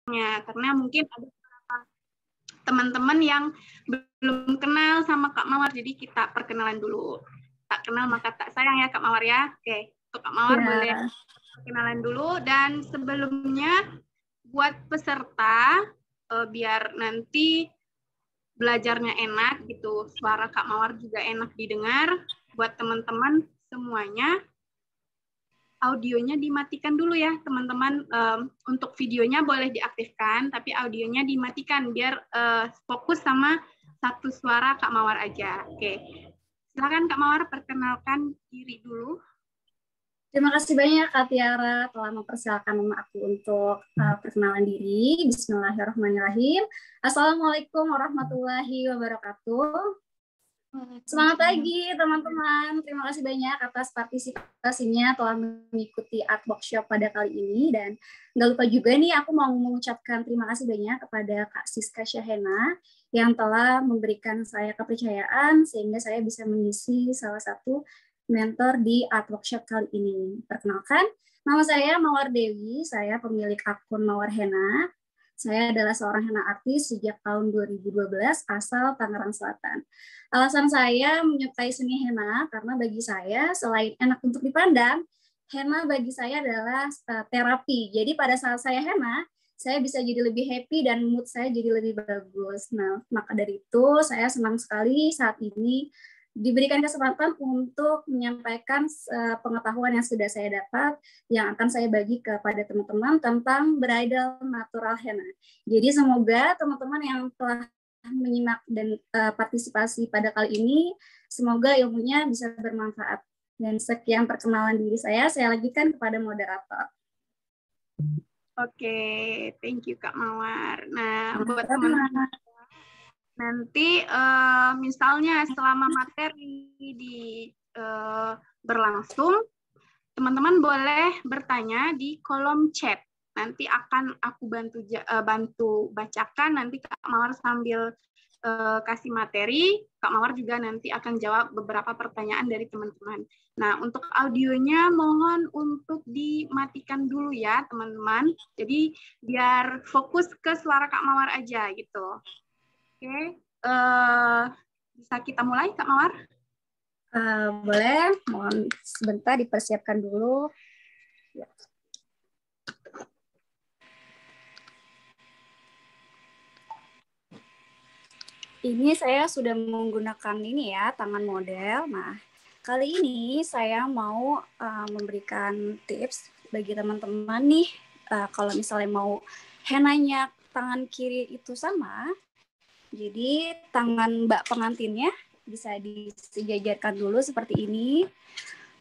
karena mungkin ada teman-teman yang belum kenal sama Kak Mawar, jadi kita perkenalan dulu. Tak kenal maka tak sayang ya Kak Mawar ya. Oke, untuk Kak Mawar boleh perkenalan dulu, dan sebelumnya buat peserta biar nanti belajarnya enak gitu, suara Kak Mawar juga enak didengar, buat teman-teman semuanya audionya dimatikan dulu ya teman-teman. Untuk videonya boleh diaktifkan, tapi audionya dimatikan biar fokus sama satu suara Kak Mawar aja. Oke, silakan Kak Mawar perkenalkan diri dulu. Terima kasih banyak Kak Tiara telah mempersilahkan aku untuk perkenalan diri. Bismillahirrahmanirrahim. Assalamualaikum warahmatullahi wabarakatuh. Selamat pagi teman-teman. Terima kasih banyak atas partisipasinya telah mengikuti Art Workshop pada kali ini. Dan nggak lupa juga nih aku mau mengucapkan terima kasih banyak kepada Kak Siska Syahena yang telah memberikan saya kepercayaan sehingga saya bisa mengisi salah satu mentor di Art Workshop kali ini. Perkenalkan, nama saya Mawar Dewi, saya pemilik akun Mawar Hena. Saya adalah seorang henna artis sejak tahun 2012 asal Tangerang Selatan. Alasan saya menyukai seni henna karena bagi saya selain enak untuk dipandang, henna bagi saya adalah terapi. Jadi pada saat saya henna, saya bisa jadi lebih happy dan mood saya jadi lebih bagus. Nah, maka dari itu saya senang sekali saat ini diberikan kesempatan untuk menyampaikan pengetahuan yang sudah saya dapat yang akan saya bagi kepada teman-teman tentang bridal natural henna. Jadi semoga teman-teman yang telah menyimak dan partisipasi pada kali ini, semoga ilmunya bisa bermanfaat. Dan sekian perkenalan diri saya lanjutkan kepada moderator. Oke, thank you Kak Mawar. Nah, buat teman-teman nanti misalnya selama materi berlangsung, teman-teman boleh bertanya di kolom chat. Nanti akan aku bantu bacakan, nanti Kak Mawar sambil kasih materi, Kak Mawar juga nanti akan jawab beberapa pertanyaan dari teman-teman. Nah, untuk audionya mohon untuk dimatikan dulu ya teman-teman. Jadi biar fokus ke suara Kak Mawar aja gitu. Oke, bisa kita mulai, Kak Mawar? Boleh, mohon sebentar dipersiapkan dulu. Ya. Ini saya sudah menggunakan ini ya, tangan model. Nah, kali ini saya mau memberikan tips bagi teman-teman nih, kalau misalnya mau henanya tangan kiri itu sama, jadi tangan Mbak pengantinnya bisa disejajarkan dulu seperti ini.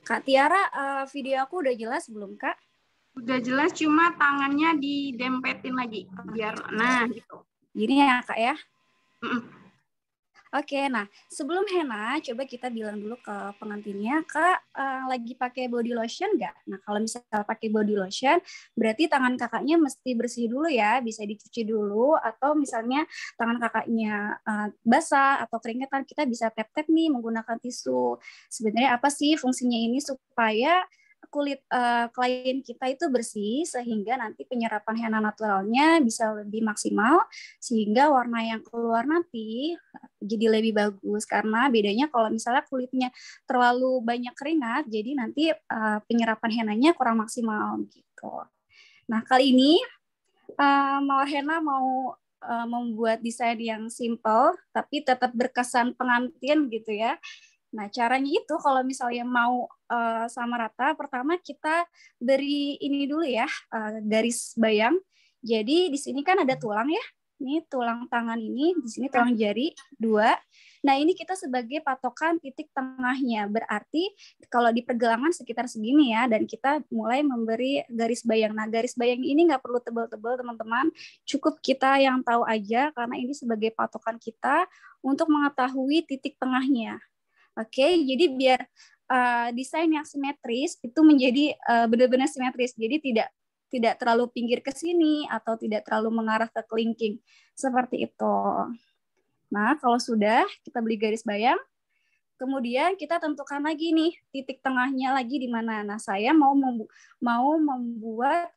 Kak Tiara, video aku udah jelas belum, Kak? Udah jelas, cuma tangannya didempetin lagi biar gitu. Gini ya, Kak ya? Oke, nah sebelum henna, coba kita bilang dulu ke pengantinnya, Kak, lagi pakai body lotion nggak? Nah, kalau misalnya pakai body lotion, berarti tangan kakaknya mesti bersih dulu ya, bisa dicuci dulu, atau misalnya tangan kakaknya basah atau keringetan, kita bisa tap-tap nih menggunakan tisu. Sebenarnya apa sih fungsinya ini? Supaya kulit klien kita itu bersih sehingga nanti penyerapan henna naturalnya bisa lebih maksimal sehingga warna yang keluar nanti jadi lebih bagus. Karena bedanya kalau misalnya kulitnya terlalu banyak keringat jadi nanti penyerapan hennanya kurang maksimal gitu. Nah, kali ini Mawar Henna mau membuat desain yang simple tapi tetap berkesan pengantin gitu ya. Nah, caranya itu kalau misalnya mau sama rata, pertama kita beri ini dulu ya, garis bayang. Jadi di sini kan ada tulang ya. Ini tulang tangan ini, di sini tulang jari 2. Nah, ini kita sebagai patokan titik tengahnya. Berarti kalau di pergelangan sekitar segini ya, dan kita mulai memberi garis bayang. Nah, garis bayang ini nggak perlu tebal-tebal teman-teman. Cukup kita yang tahu aja, karena ini sebagai patokan kita untuk mengetahui titik tengahnya. Oke, jadi biar desain yang simetris itu menjadi benar-benar simetris. Jadi tidak terlalu pinggir ke sini atau tidak terlalu mengarah ke kelingking. Seperti itu. Nah, kalau sudah kita beli garis bayang, kemudian kita tentukan lagi nih titik tengahnya lagi di mana. Nah, saya mau membuat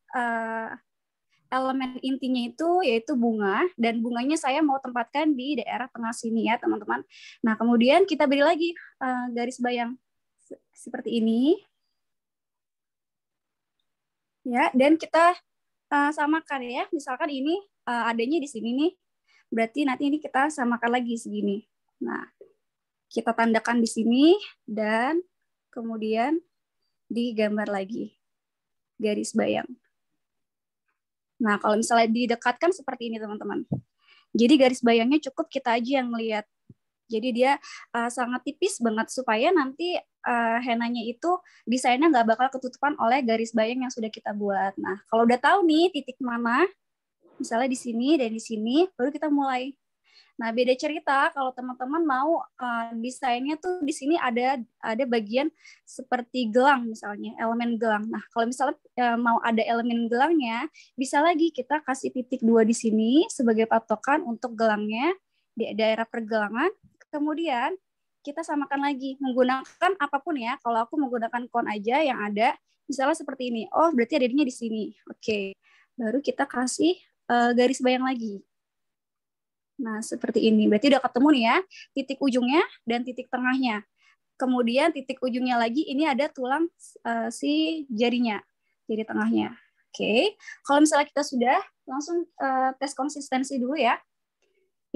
elemen intinya itu yaitu bunga, dan bunganya saya mau tempatkan di daerah tengah sini ya teman-teman. Nah kemudian kita beri lagi garis bayang seperti ini ya, dan kita samakan ya. Misalkan ini adanya di sini nih, berarti nanti ini kita samakan lagi segini. Nah kita tandakan di sini dan kemudian digambar lagi garis bayang. Nah, kalau misalnya didekatkan seperti ini, teman-teman. Jadi garis bayangnya cukup kita aja yang melihat. Jadi dia sangat tipis banget supaya nanti henanya itu desainnya nggak bakal ketutupan oleh garis bayang yang sudah kita buat. Nah, kalau udah tahu nih titik mana, misalnya di sini dan di sini, baru kita mulai. Nah, beda cerita kalau teman-teman mau desainnya tuh di sini ada bagian seperti gelang misalnya, elemen gelang. Nah, kalau misalnya mau ada elemen gelangnya, bisa lagi kita kasih titik 2 di sini sebagai patokan untuk gelangnya di daerah pergelangan. Kemudian kita samakan lagi menggunakan apapun ya. Kalau aku menggunakan kon aja yang ada, misalnya seperti ini. Oh, berarti adanya di sini. Oke. Baru kita kasih garis bayang lagi. Nah, seperti ini. Berarti udah ketemu nih ya, titik ujungnya dan titik tengahnya. Kemudian titik ujungnya lagi, ini ada tulang si jarinya, jari tengahnya. Oke, kalau misalnya kita sudah, langsung tes konsistensi dulu ya.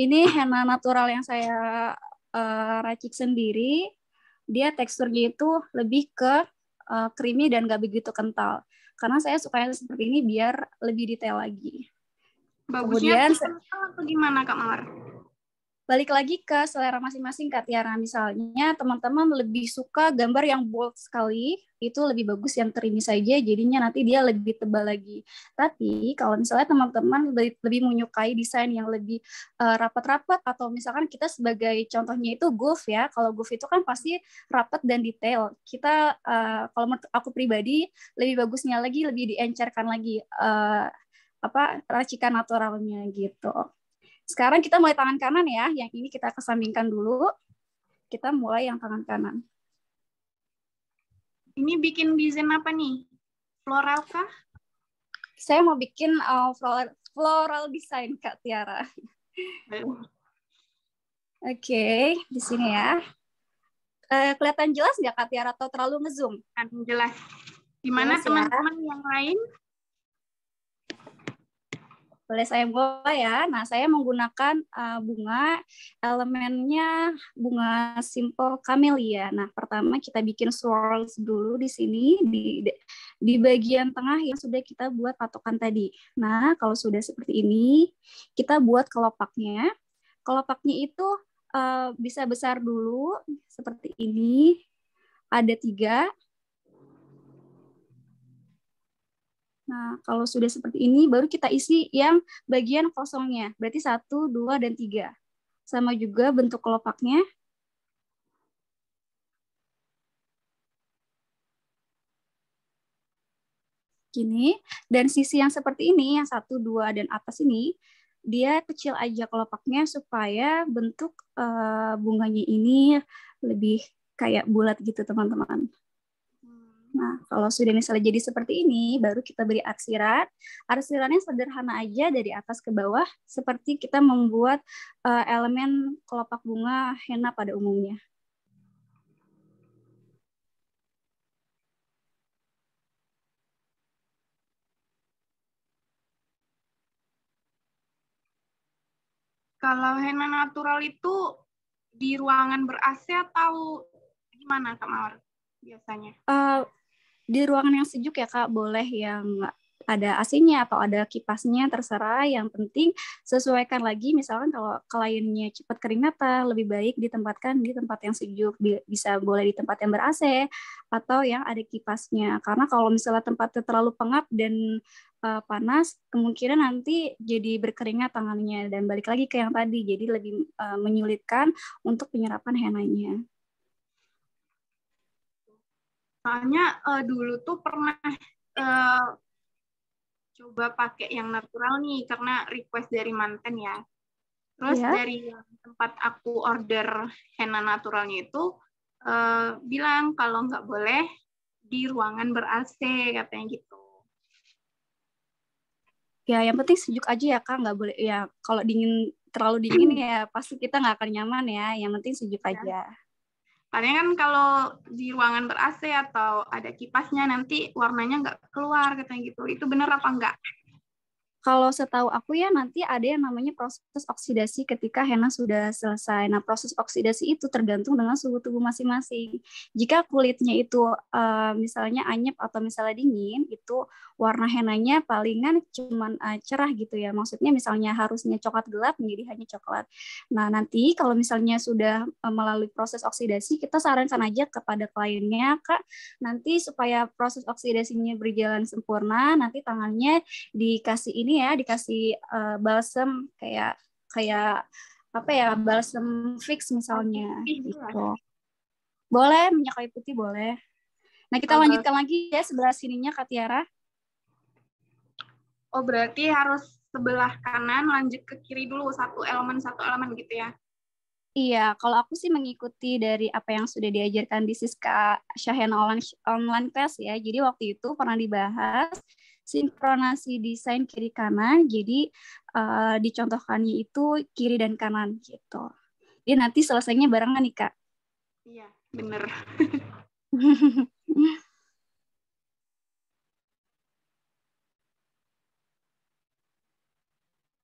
Ini henna natural yang saya racik sendiri. Dia teksturnya itu lebih ke creamy dan gak begitu kental. Karena saya sukanya seperti ini biar lebih detail lagi. Bagusnya Kemudian atau gimana Kak Mawar? balik lagi ke selera masing-masing Kak Tiara. Misalnya teman-teman lebih suka gambar yang bold sekali, itu lebih bagus yang creamy saja, jadinya nanti dia lebih tebal lagi. Tapi kalau misalnya teman-teman lebih menyukai desain yang lebih rapat-rapat, atau misalkan kita sebagai contohnya itu GUF ya, kalau GUF itu kan pasti rapat dan detail. Kita kalau menurut aku pribadi lebih bagusnya lagi, lebih diencerkan lagi racikan naturalnya gitu. Sekarang kita mulai tangan kanan ya. Yang ini kita kesampingkan dulu. Kita mulai yang tangan kanan. Ini bikin desain apa nih? Floral kah? Saya mau bikin floral design Kak Tiara. Oke, di sini ya. Kelihatan jelas nggak Kak Tiara atau terlalu ngezoom? Jelas. Gimana teman-teman yang lain? Boleh saya mulai ya. Nah, saya menggunakan bunga, elemennya bunga simple camellia. Nah, pertama kita bikin swirls dulu di sini, di bagian tengah yang sudah kita buat patokan tadi. Nah, kalau sudah seperti ini, kita buat kelopaknya. Kelopaknya itu bisa besar dulu, seperti ini. Ada 3. Nah, kalau sudah seperti ini, baru kita isi yang bagian kosongnya. Berarti 1, 2, dan 3. Sama juga bentuk kelopaknya. Gini. Dan sisi yang seperti ini, yang 1, 2, dan atas ini, dia kecil aja kelopaknya supaya bentuk bunganya ini lebih kayak bulat gitu, teman-teman. Nah, kalau sudah misalnya jadi seperti ini, baru kita beri arsiran. Arsirannya sederhana aja dari atas ke bawah, seperti kita membuat elemen kelopak bunga henna pada umumnya. Kalau henna natural itu di ruangan ber-AC atau gimana Kak Mawar biasanya? Di ruangan yang sejuk ya Kak, boleh yang ada AC-nya atau ada kipasnya, terserah. Yang penting sesuaikan lagi, misalkan kalau kliennya cepat keringatan, lebih baik ditempatkan di tempat yang sejuk, bisa boleh di tempat yang ber-AC atau yang ada kipasnya. Karena kalau misalnya tempatnya terlalu pengap dan panas, kemungkinan nanti jadi berkeringat tangannya, dan balik lagi ke yang tadi, jadi lebih menyulitkan untuk penyerapan henanya. Soalnya dulu tuh pernah coba pakai yang natural nih karena request dari manten ya. Terus dari tempat aku order henna naturalnya itu bilang kalau nggak boleh di ruangan ber-AC katanya gitu. Ya, yang penting sejuk aja ya Kak, nggak boleh ya kalau terlalu dingin ya pasti kita nggak akan nyaman ya. Yang penting sejuk aja. Karena kan kalau di ruangan ber-AC atau ada kipasnya nanti warnanya nggak keluar katanya gitu. Itu benar apa enggak? Kalau setahu aku ya nanti ada yang namanya proses oksidasi ketika henna sudah selesai. Nah, proses oksidasi itu tergantung dengan suhu tubuh masing-masing. Jika kulitnya itu misalnya anyep atau misalnya dingin, itu warna hennanya palingan cuman cerah gitu ya. Maksudnya misalnya harusnya coklat gelap menjadi hanya coklat. Nah, nanti kalau misalnya sudah melalui proses oksidasi, kita sarankan aja kepada kliennya, Kak, nanti supaya proses oksidasinya berjalan sempurna, nanti tangannya dikasih ini ya, dikasih balsam kayak kayak apa ya, balsam fix misalnya gitu. Boleh, minyak kayu putih boleh. Nah, kita lanjutkan lagi ya sebelah sininya Kak Tiara. Oh, berarti harus sebelah kanan lanjut ke kiri dulu satu elemen gitu ya. Iya, kalau aku sih mengikuti dari apa yang sudah diajarkan di Siska Shahena online class ya. Jadi waktu itu pernah dibahas sinkronasi desain kiri kanan. Jadi dicontohkannya itu kiri dan kanan gitu. Jadi nanti selesainya barengan nih Kak. Iya, bener.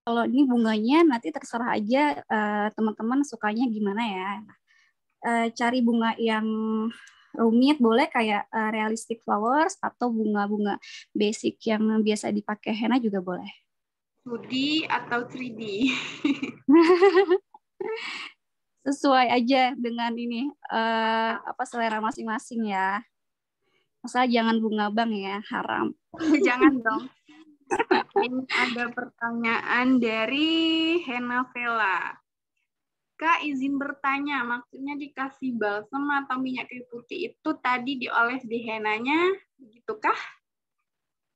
Kalau ini bunganya nanti terserah aja teman-teman sukanya gimana ya. Cari bunga yang rumit boleh kayak realistic flowers atau bunga-bunga basic yang biasa dipakai henna juga boleh. 2D atau 3D? Sesuai aja dengan ini apa selera masing-masing ya. Asal jangan bunga bang ya, haram. Jangan dong. Ini ada pertanyaan dari Hena Vela. Kak, izin bertanya, maksudnya dikasih balsam atau minyak kayu putih itu tadi dioles di henanya, begitukah?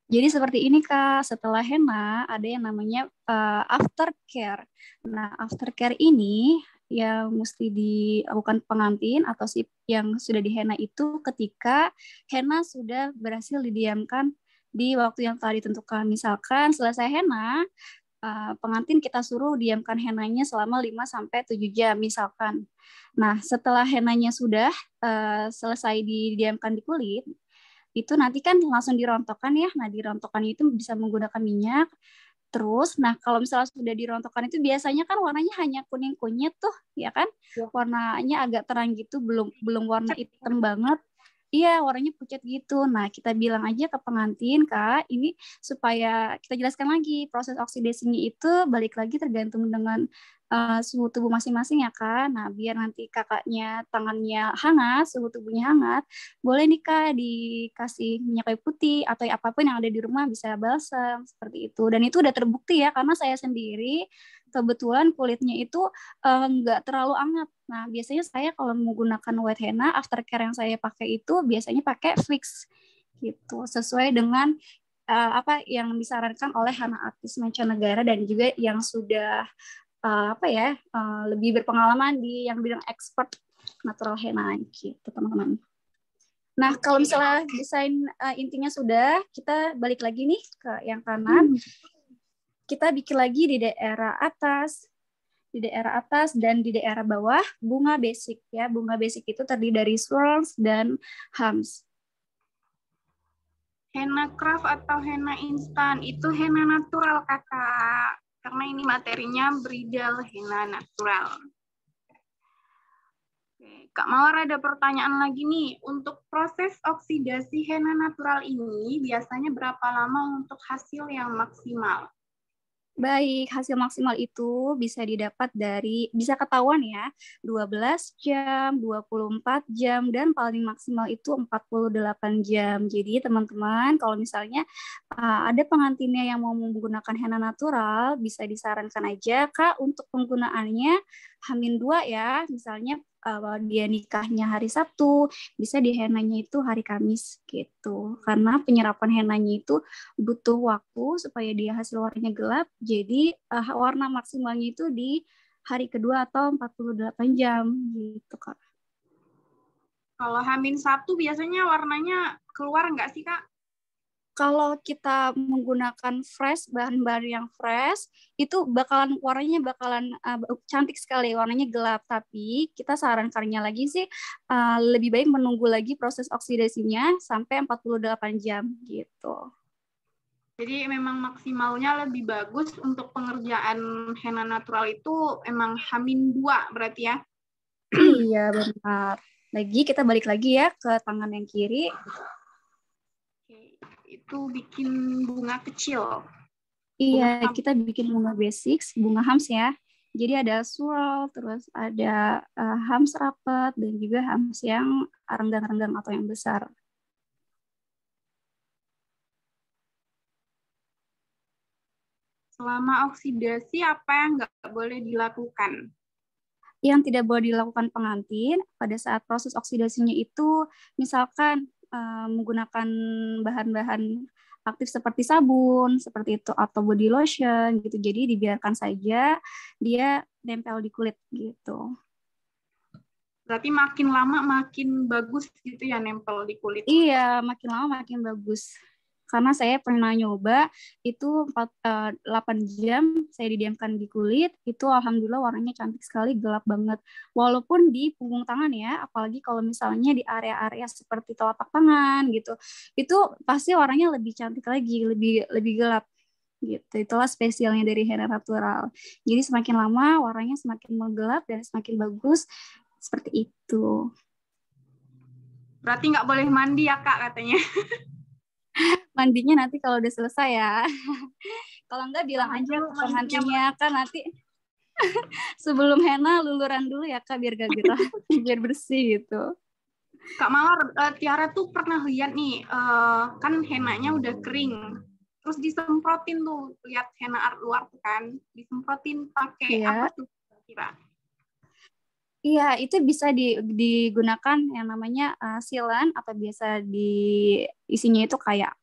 Jadi seperti ini Kak, setelah henna ada yang namanya aftercare. Nah, aftercare ini yang mesti dilakukan pengantin atau si yang sudah di henna itu ketika henna sudah berhasil didiamkan di waktu yang telah ditentukan. Misalkan selesai henna, pengantin kita suruh diamkan henanya selama 5-7 jam misalkan. Nah, setelah henanya sudah selesai didiamkan di kulit, itu nanti kan langsung dirontokkan ya. Nah, dirontokkan itu bisa menggunakan minyak. Terus, nah kalau misalnya sudah dirontokkan itu biasanya kan warnanya hanya kuning kunyit tuh, ya kan? Warnanya agak terang gitu, belum warna hitam banget. Iya, warnanya pucat gitu. Nah, kita bilang aja ke pengantin, Kak, ini supaya kita jelaskan lagi proses oksidasinya itu balik lagi tergantung dengan suhu tubuh masing-masing ya, Kak. Nah, biar nanti kakaknya tangannya hangat, suhu tubuhnya hangat, boleh nih, Kak, dikasih minyak kayu putih atau apapun yang ada di rumah bisa balsam seperti itu. Dan itu udah terbukti ya, karena saya sendiri kebetulan kulitnya itu nggak terlalu hangat. Nah, biasanya saya kalau menggunakan white henna, aftercare yang saya pakai itu biasanya pakai fix gitu, sesuai dengan apa yang disarankan oleh henna artis mancanegara dan juga yang sudah lebih berpengalaman di yang bidang expert natural henna gitu, teman-teman. Nah, kalau misalnya desain intinya sudah, kita balik lagi nih ke yang kanan. Kita bikin lagi di daerah atas, dan di daerah bawah bunga basic ya. Bunga basic itu terdiri dari swirls dan hums. Henna craft atau henna instan itu henna natural kakak, karena ini materinya bridal henna natural. Oke, Kak Mawar ada pertanyaan lagi nih, untuk proses oksidasi henna natural ini biasanya berapa lama untuk hasil yang maksimal? Baik, hasil maksimal itu bisa didapat bisa ketahuan ya, 12 jam, 24 jam, dan paling maksimal itu 48 jam. Jadi teman-teman, kalau misalnya ada pengantinnya yang mau menggunakan henna natural, bisa disarankan aja, Kak, untuk penggunaannya H-2 ya, misalnya dia nikahnya hari Sabtu, bisa di hennanya itu hari Kamis gitu. Karena penyerapan hennanya itu butuh waktu supaya dia hasil warnanya gelap. Jadi warna maksimalnya itu di hari kedua atau 48 jam gitu, Kak. Kalau H-1 biasanya warnanya keluar nggak sih, Kak? Kalau kita menggunakan fresh, bahan-bahan yang fresh, itu warnanya bakalan cantik sekali, warnanya gelap. Tapi kita sarankannya lagi sih lebih baik menunggu lagi proses oksidasinya sampai 48 jam gitu. Jadi memang maksimalnya lebih bagus untuk pengerjaan henna natural itu emang H-2 berarti ya? Iya, benar. Kita balik lagi ya ke tangan yang kiri. Itu bikin bunga kecil. Iya, kita bikin bunga basics, bunga hams ya. Jadi ada swirl, terus ada hams rapet, dan juga hams yang renggang-renggang atau yang besar. Selama oksidasi, apa yang nggak boleh dilakukan? Yang tidak boleh dilakukan pengantin pada saat proses oksidasinya itu, misalkan menggunakan bahan-bahan aktif seperti sabun, seperti itu, atau body lotion gitu. Jadi dibiarkan saja dia nempel di kulit gitu. Berarti makin lama makin bagus gitu ya nempel di kulit? Iya, makin lama makin bagus. Karena saya pernah nyoba, itu 8 jam saya didiamkan di kulit, itu alhamdulillah warnanya cantik sekali, gelap banget. Walaupun di punggung tangan ya, apalagi kalau misalnya di area-area seperti telapak tangan gitu, itu pasti warnanya lebih cantik lagi, lebih gelap gitu. Itulah spesialnya dari henna natural. Jadi semakin lama warnanya semakin menggelap dan semakin bagus, seperti itu. Berarti nggak boleh mandi ya Kak katanya? Mandinya nanti kalau udah selesai ya. Kalau enggak bilang aja ke pengantinnya kan nanti sebelum henna luluran dulu ya Kak biar gak gerah, biar bersih gitu. Kak Mawar, Tiara tuh pernah lihat nih, kan hennanya udah kering. Terus disemprotin tuh, lihat henna art luar tuh kan, disemprotin pakai apa tuh kira? Iya, itu bisa digunakan yang namanya sealant atau biasa isinya itu kayak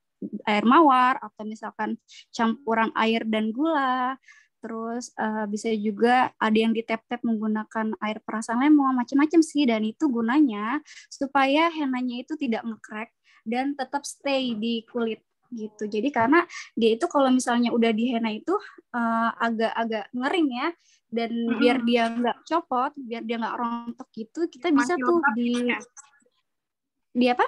air mawar atau misalkan campuran air dan gula. Terus bisa juga ada yang ditep-tep menggunakan air perasan lemon, macam-macam sih. Dan itu gunanya supaya hennanya itu tidak nge-crack dan tetap stay di kulit gitu. Jadi karena dia itu kalau misalnya udah di henna itu agak-agak ngering ya, dan biar dia nggak copot, biar dia nggak rontok gitu, kita bisa tuh di apa?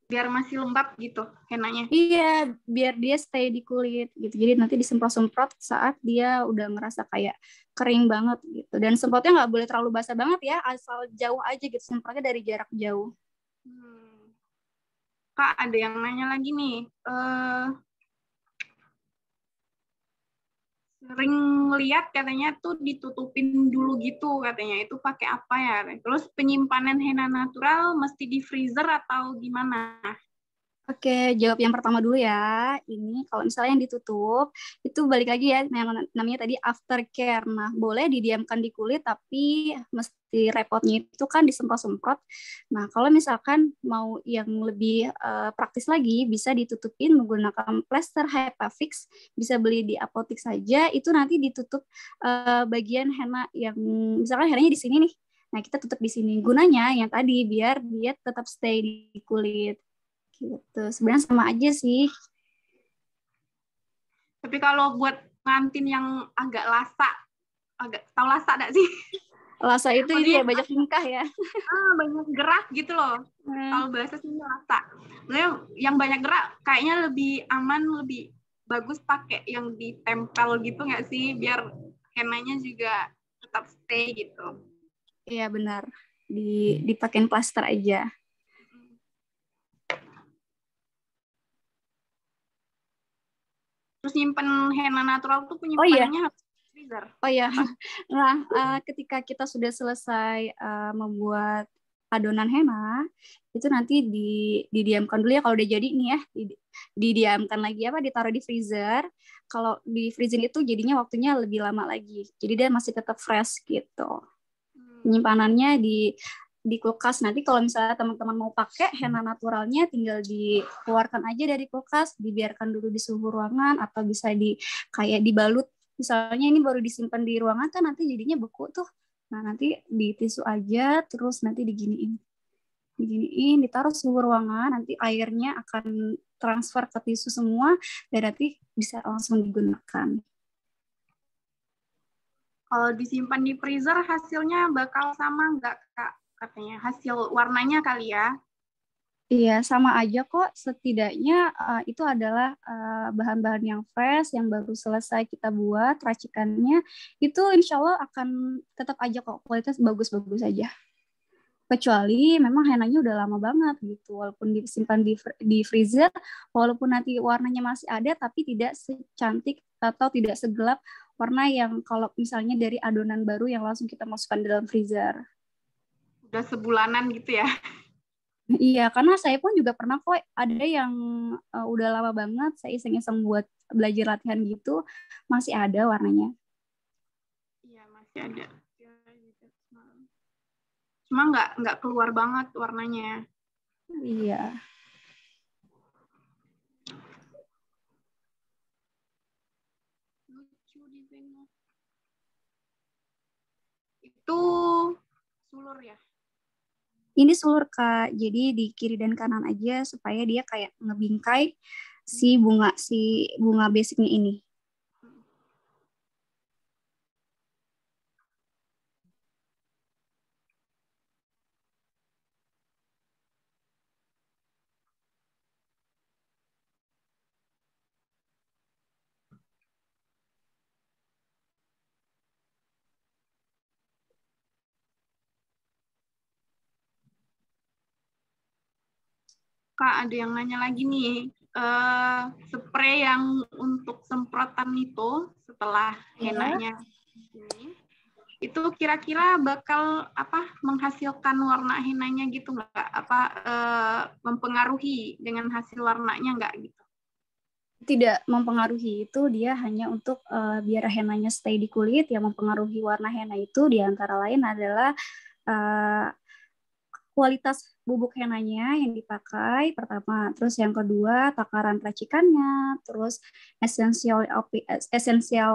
Biar masih lembab gitu hennanya. Iya, biar dia stay di kulit gitu. Jadi nanti disemprot-semprot saat dia udah ngerasa kayak kering banget gitu. Dan semprotnya nggak boleh terlalu basah banget ya, asal jauh aja gitu, semprotnya dari jarak jauh. Kak, ada yang nanya lagi nih. Sering lihat katanya tuh ditutupin dulu gitu katanya, itu pakai apa ya? Terus penyimpanan henna natural mesti di freezer atau gimana? Oke, jawab yang pertama dulu ya. Ini kalau misalnya yang ditutup, itu balik lagi ya, yang namanya tadi aftercare. Nah, boleh didiamkan di kulit, tapi mesti repotnya itu kan disemprot-semprot. Nah, kalau misalkan mau yang lebih praktis lagi, bisa ditutupin menggunakan plester Hypafix. Bisa beli di apotek saja, itu nanti ditutup bagian henna yang, misalkan hennanya di sini nih. Nah, kita tutup di sini. Gunanya yang tadi, biar dia tetap stay di kulit. Gitu. Sebenarnya sama aja sih. Tapi kalau buat pengantin yang agak lasa, tahu lasa enggak sih? Lasa itu ini ya banyak tingkah ya. Banyak gerak gitu loh. Kalau bahasa sini lasa. Nah, yang banyak gerak kayaknya lebih aman, lebih bagus pakai yang ditempel gitu nggak sih? Biar hennanya juga tetap stay gitu. Iya benar. Dipakein plaster aja. Terus nyimpen henna natural tuh penyimpanannya harus freezer. Oh iya. Nah, ketika kita sudah selesai membuat adonan henna, itu nanti didiamkan dulu ya kalau udah jadi nih ya. Didiamkan lagi ditaruh di freezer. Kalau di freezer itu jadinya waktunya lebih lama lagi. Jadi dia masih tetap fresh gitu. Penyimpanannya di kulkas. Nanti kalau misalnya teman-teman mau pakai henna naturalnya, tinggal dikeluarkan aja dari kulkas, dibiarkan dulu di suhu ruangan, atau bisa kayak dibalut. Misalnya ini baru disimpan di ruangan kan nanti jadinya beku tuh. Nah nanti di tisu aja, terus nanti diginiin, ditaruh suhu ruangan, nanti airnya akan transfer ke tisu semua dan nanti bisa langsung digunakan. Kalau disimpan di freezer hasilnya bakal sama nggak Kak? Katanya hasil warnanya kali ya? Iya, sama aja kok. Setidaknya itu adalah bahan-bahan yang fresh, yang baru selesai kita buat, racikannya. Itu insya Allah akan tetap aja kok, kualitas bagus-bagus aja. Kecuali memang henanya udah lama banget gitu. Walaupun disimpan di freezer, walaupun nanti warnanya masih ada, tapi tidak secantik atau tidak segelap warna yang kalau misalnya dari adonan baru yang langsung kita masukkan dalam freezer. Udah sebulanan gitu ya? Iya, karena saya pun juga pernah kok ada yang udah lama banget saya iseng-iseng buat belajar latihan gitu, masih ada warnanya. Iya, masih ada. Cuma nggak keluar banget warnanya. Iya. Lucu desainnya. Itu sulur ya? Ini sulur Kak, jadi di kiri dan kanan aja supaya dia kayak ngebingkai si bunga basicnya ini. Kak, ada yang nanya lagi nih. Spray yang untuk semprotan itu setelah henanya ini, itu kira-kira bakal menghasilkan warna henanya gitu nggak? Mempengaruhi dengan hasil warnanya nggak gitu? Tidak mempengaruhi, itu dia hanya untuk biar henanya stay di kulit. Yang mempengaruhi warna henna itu diantara lain adalah kualitas bubuk henanya yang dipakai pertama, terus yang kedua takaran racikannya, terus essential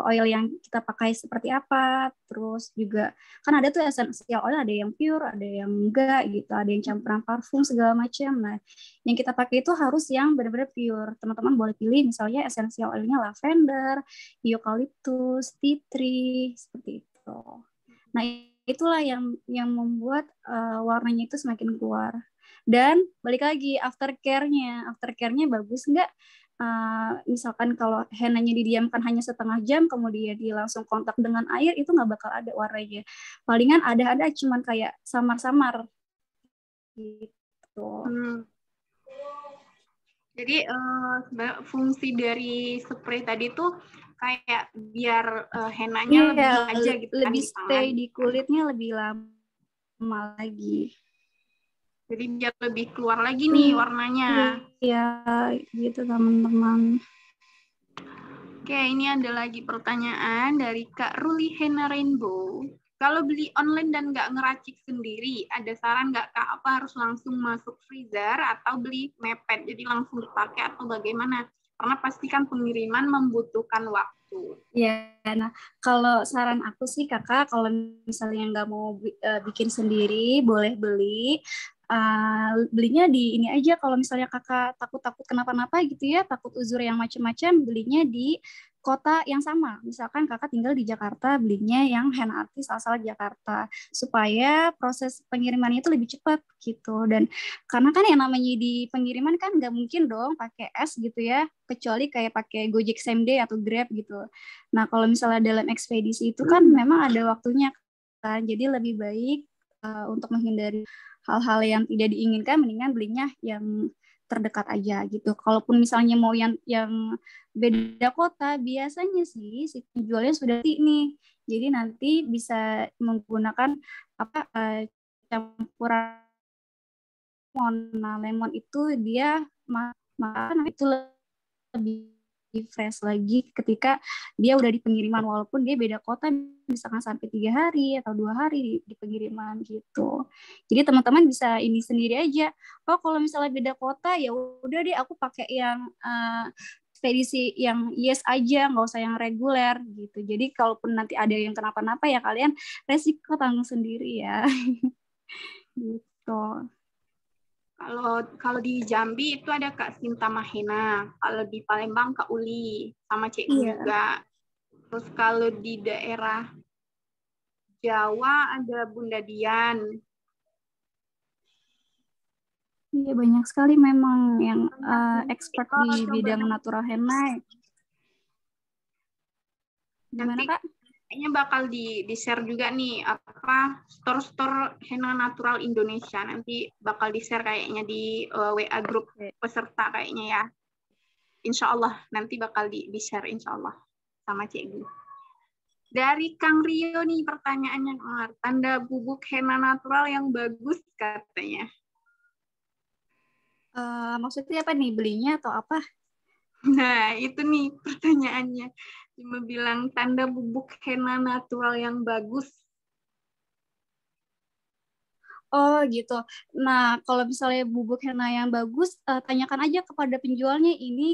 oil yang kita pakai seperti apa, terus juga kan ada tuh essential oil, ada yang pure, ada yang enggak gitu, ada yang campuran parfum segala macam. Nah, yang kita pakai itu harus yang benar-benar pure. Teman-teman boleh pilih misalnya essential oilnya lavender, eucalyptus, tea tree seperti itu. Nah, itulah yang membuat warnanya itu semakin keluar. Dan balik lagi aftercare-nya bagus nggak? Misalkan kalau henanya didiamkan hanya setengah jam, kemudian dia langsung kontak dengan air, itu nggak bakal ada warnanya. Palingan ada cuman kayak samar-samar gitu. Jadi fungsi dari spray tadi tuh kayak biar henanya lebih aja gitu kan lebih di tangan. stay di kulitnya lebih lama lagi. Jadi biar lebih keluar lagi nih warnanya. Iya, gitu teman-teman. Oke, ini ada lagi pertanyaan dari Kak Ruli Hena Rainbow. Kalau beli online dan nggak ngeracik sendiri, ada saran nggak Kak, apa harus langsung masuk freezer atau beli mepet, jadi langsung dipakai atau bagaimana? Karena pastikan pengiriman membutuhkan waktu. Ya, nah kalau saran aku sih kakak, kalau misalnya nggak mau bikin sendiri, boleh beli. Belinya di ini aja, kalau misalnya kakak takut-takut kenapa-napa gitu ya, takut uzur yang macam-macam, belinya di kota yang sama. Misalkan kakak tinggal di Jakarta, belinya yang hand artist asal Jakarta, supaya proses pengirimannya itu lebih cepat gitu. Dan karena kan yang namanya di pengiriman kan nggak mungkin dong pakai es gitu ya, kecuali kayak pakai Gojek same day atau Grab gitu. Nah, kalau misalnya dalam ekspedisi itu kan memang ada waktunya kan, jadi lebih baik untuk menghindari hal-hal yang tidak diinginkan, mendingan belinya yang terdekat aja gitu. Kalaupun misalnya mau yang beda kota, biasanya sih si penjualnya sudah nih. Jadi nanti bisa menggunakan campuran lemon. Nah, lemon itu dia itu lebih fresh lagi ketika dia udah di pengiriman, walaupun dia beda kota, misalkan sampai 3 hari atau 2 hari di pengiriman gitu. Jadi teman-teman bisa ini sendiri aja. Oh, kalau misalnya beda kota ya udah deh aku pakai yang ekspedisi yang yes aja, nggak usah yang reguler gitu. Jadi kalaupun nanti ada yang kenapa-napa ya kalian resiko tanggung sendiri ya. Gitu. Kalau kalau di Jambi itu ada Kak Sinta Mahena, kalau di Palembang Kak Uli sama Cik Iya. juga. Terus kalau di daerah Jawa ada Bunda Dian. Iya, banyak sekali memang yang expert di Coba bidang natural henna. Gimana, nanti Kak? kayaknya bakal di-share juga nih apa store-store henna natural Indonesia. Nanti bakal di-share kayaknya di WA grup peserta kayaknya ya. Insya Allah nanti bakal di-share insya Allah sama Cik Gu. Dari Kang Rio nih pertanyaannya, tanda bubuk henna natural yang bagus katanya. Maksudnya apa nih, belinya atau apa? Nah, itu nih pertanyaannya. Cuma bilang tanda bubuk henna natural yang bagus. Oh gitu. Nah, kalau misalnya bubuk henna yang bagus, tanyakan aja kepada penjualnya ini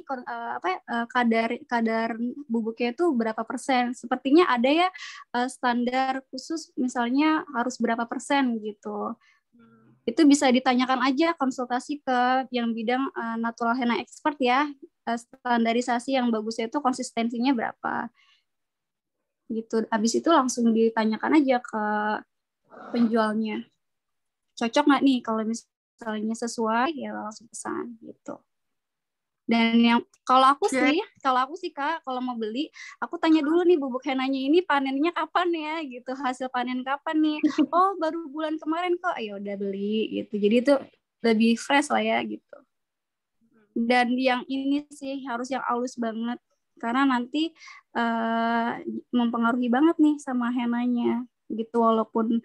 kadar kadar bubuknya itu berapa persen. Sepertinya ada ya standar khusus, misalnya harus berapa persen gitu. Itu bisa ditanyakan aja, konsultasi ke yang bidang natural henna expert ya. Standarisasi yang bagusnya itu konsistensinya berapa gitu. Habis itu langsung ditanyakan aja ke penjualnya. Cocok nggak nih, kalau misalnya sesuai ya langsung pesan gitu. Dan yang kalau aku sih Kak, kalau mau beli aku tanya dulu nih, bubuk henanya ini panennya kapan ya gitu, hasil panen kapan nih. Oh, baru bulan kemarin kok, ya udah beli gitu. Jadi itu lebih fresh lah ya gitu. Dan yang ini sih harus yang halus banget, karena nanti mempengaruhi banget nih sama henanya gitu. Walaupun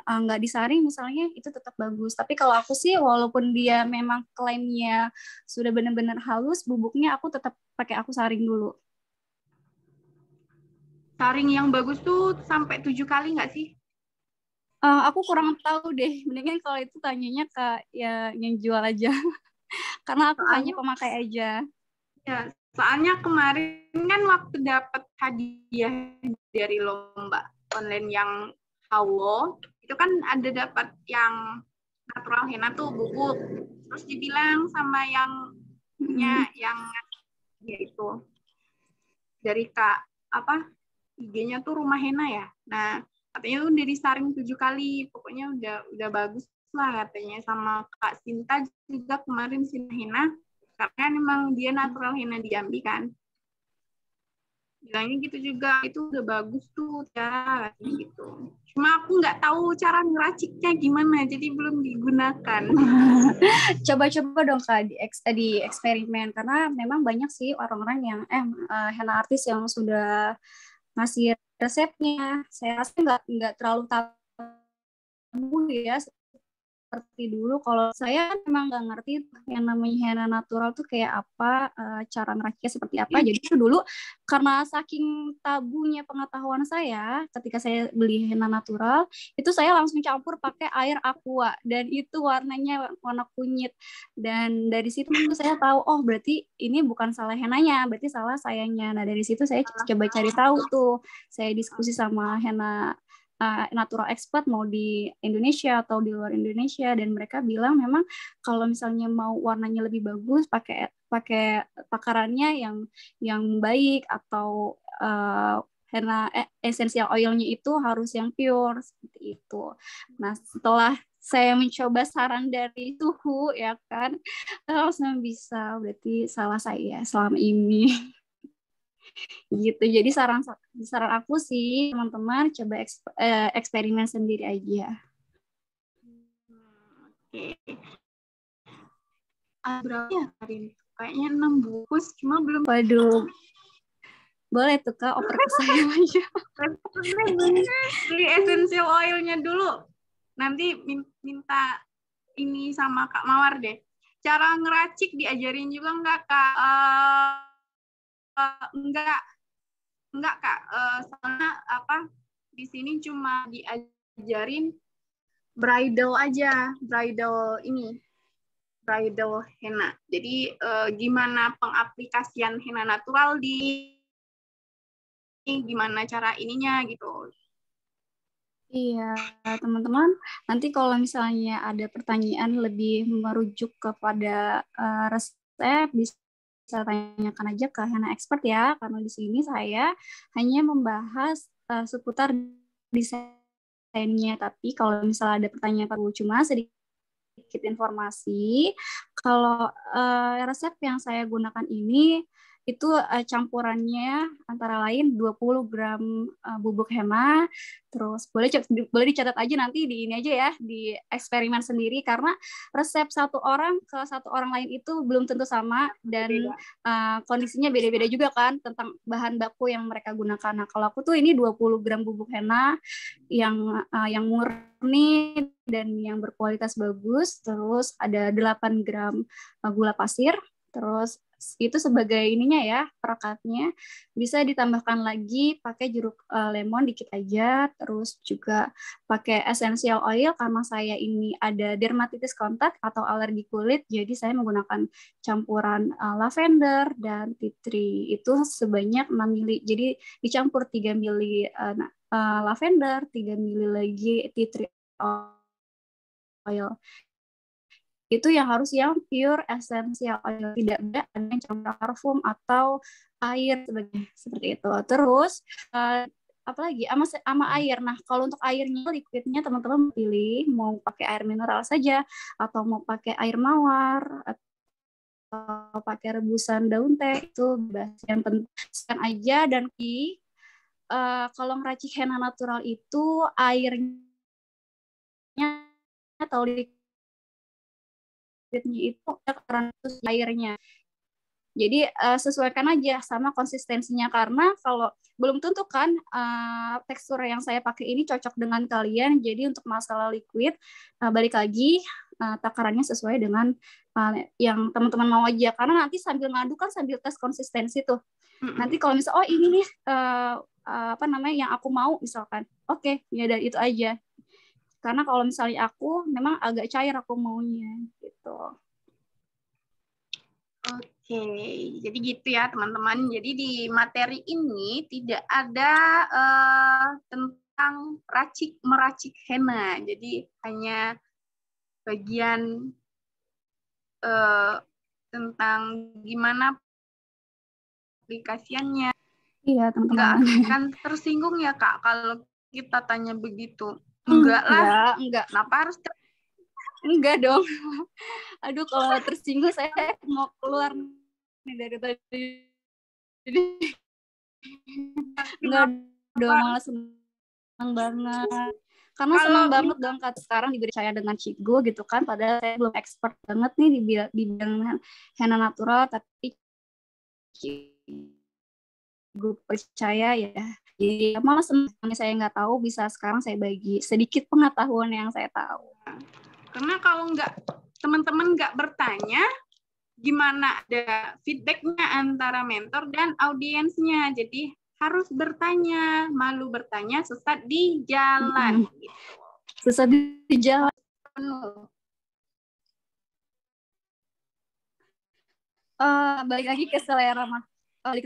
nggak disaring misalnya, itu tetap bagus. Tapi kalau aku sih, walaupun dia memang klaimnya sudah benar-benar halus bubuknya, aku tetap pakai aku saring dulu. Saring yang bagus tuh sampai 7 kali nggak sih? Aku kurang tahu deh, mendingan kalau itu tanyanya ke ya yang jual aja. Karena aku hanya pemakai aja. Ya, soalnya kemarin kan waktu dapat hadiah dari lomba online yang Hawo, itu kan ada dapat yang natural henna tuh bubuk. Terus dibilang sama yang punya yang ya itu dari Kak apa IG-nya tuh Rumah Henna ya. Nah, katanya udah disaring 7 kali, pokoknya udah bagus lah katanya. Sama Kak Sinta juga kemarin Sinta Henna, karena memang dia natural henna di Jambi kan. Bilangnya gitu juga, itu udah bagus tuh cara gitu. Cuma aku nggak tahu cara ngeraciknya gimana, jadi belum digunakan. Coba-coba dong Kak di eksperimen, karena memang banyak sih orang-orang yang henna artis yang sudah ngasih resepnya. Saya rasa nggak terlalu tabu ya seperti dulu. Kalau saya memang nggak ngerti yang namanya henna natural tuh kayak apa, cara ngerakitnya seperti apa. Jadi itu dulu karena saking tabunya pengetahuan saya, ketika saya beli henna natural, itu saya langsung campur pakai air aqua dan itu warnanya warna kunyit. Dan dari situ saya tahu, oh berarti ini bukan salah henanya, berarti salah sayanya. Nah dari situ saya coba cari tahu tuh, saya diskusi sama henna natural expert mau di Indonesia atau di luar Indonesia, dan mereka bilang memang kalau misalnya mau warnanya lebih bagus pakai takarannya yang baik, atau henna essential oilnya itu harus yang pure seperti itu. Nah setelah saya mencoba saran dari suhu ya kan, langsung bisa, berarti salah saya selama ini. Gitu. Jadi saran aku sih teman-teman coba eksperimen sendiri aja. Oke. Berapa ya Karin? Kayaknya 6 bungkus, cuma belum. Waduh. Boleh tuh Kak, oper ke saya aja. Beli essential oilnya dulu. Nanti minta ini sama Kak Mawar deh. Cara ngeracik diajarin juga enggak Kak? Enggak Kak. Soalnya apa? Di sini cuma diajarin bridal aja, bridal henna. Jadi gimana pengaplikasian henna natural gimana cara ininya gitu. Iya, teman-teman. Nanti kalau misalnya ada pertanyaan lebih merujuk kepada resep, bisa tanyakan aja ke Hana Expert ya, karena di sini saya hanya membahas seputar desainnya. Tapi kalau misalnya ada pertanyaan perlu cuma sedikit informasi, kalau resep yang saya gunakan ini itu campurannya antara lain 20 gram bubuk hema. Terus boleh dicatat aja nanti di ini aja ya, di eksperimen sendiri karena resep satu orang ke satu orang lain itu belum tentu sama dan kondisinya beda-beda juga kan tentang bahan baku yang mereka gunakan. Nah, kalau aku tuh ini 20 gram bubuk henna yang murni dan yang berkualitas bagus, terus ada 8 gram gula pasir, terus itu sebagai ininya ya, perekatnya. Bisa ditambahkan lagi pakai jeruk lemon dikit aja, terus juga pakai essential oil karena saya ini ada dermatitis kontak atau alergi kulit, jadi saya menggunakan campuran lavender dan tea tree itu sebanyak 6 mili. Jadi dicampur 3 mili lavender, 3 mili lagi tea tree oil. Itu yang harus yang pure essential oil, tidak ada yang campur parfum atau air seperti itu. Terus apalagi sama air. Nah, kalau untuk airnya liquidnya teman-teman pilih mau pakai air mineral saja atau mau pakai air mawar atau pakai rebusan daun teh itu bebas. Yang penting aja dan kalau ngeracik henna natural itu airnya atau liquidnya itu takaran airnya. Jadi sesuaikan aja sama konsistensinya karena kalau belum tentu kan tekstur yang saya pakai ini cocok dengan kalian. Jadi untuk masalah liquid balik lagi takarannya sesuai dengan yang teman-teman mau aja karena nanti sambil ngaduk kan sambil tes konsistensi tuh. Nanti kalau misalnya oh ini nih apa namanya yang aku mau misalkan. Oke, ya dari itu aja. Karena kalau misalnya aku memang agak cair aku maunya gitu. Oke, jadi gitu ya teman-teman. Jadi di materi ini tidak ada tentang meracik henna. Jadi hanya bagian tentang gimana aplikasiannya. Iya, teman-teman. Nggak akan tersinggung ya Kak kalau kita tanya begitu. Enggak lah. Enggak. Kenapa harus enggak dong. Aduh, kalau tersinggung saya mau keluar nih dari tadi. Enggak dong, malah senang banget. Karena senang banget dong Kak sekarang diberi saya dengan Cigo gitu kan. Padahal saya belum expert banget nih di bidang henna natural, tapi gue percaya ya. Jadi malah senang saya nggak tahu bisa sekarang saya bagi sedikit pengetahuan yang saya tahu. Karena kalau teman-teman nggak bertanya, gimana ada feedbacknya antara mentor dan audiensnya. Jadi harus bertanya, malu bertanya, sesat di jalan. Sesat di jalan. Balik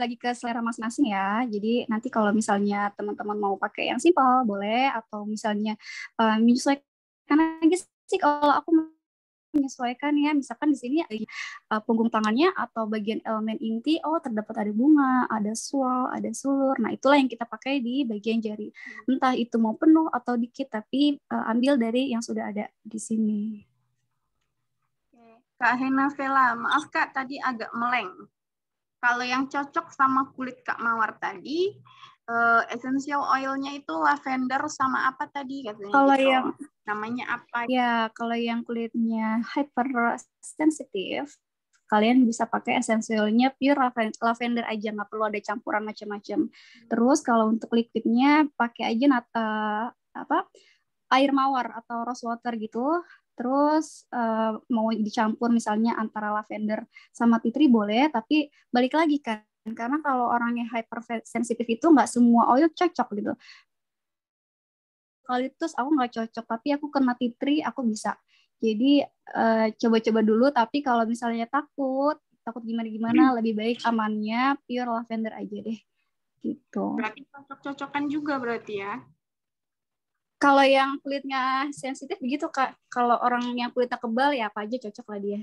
lagi ke selera masing-masing ya. Jadi nanti kalau misalnya teman-teman mau pakai yang simpel boleh atau misalnya menyesuaikan aja sih kalau aku menyesuaikan ya. Misalkan di sini punggung tangannya atau bagian elemen inti terdapat ada bunga, ada swirl, ada sulur. Nah, itulah yang kita pakai di bagian jari. Entah itu mau penuh atau dikit tapi ambil dari yang sudah ada di sini. Kak Hena Vela, maaf Kak tadi agak meleng. Kalau yang cocok sama kulit Kak Mawar tadi, essential oilnya itu lavender sama apa tadi katanya? Kalau gitu. yang namanya apa? Ya, kalau yang kulitnya hypersensitif, kalian bisa pakai essentialnya pure lavender aja, nggak perlu ada campuran macam-macam. Terus kalau untuk liquidnya pakai aja air mawar atau rose water gitu. Terus mau dicampur misalnya antara lavender sama tea tree boleh, tapi balik lagi kan, karena kalau orang yang hypersensitif itu nggak semua oil cocok gitu. Eukaliptus aku nggak cocok, tapi aku kena tea tree aku bisa. Jadi coba-coba dulu, tapi kalau misalnya takut gimana-gimana, lebih baik amannya pure lavender aja deh. Gitu. Berarti cocok-cocokan juga berarti ya? Kalau yang kulitnya sensitif begitu Kak. Kalau orang yang kulitnya kebal ya apa aja cocok lah dia.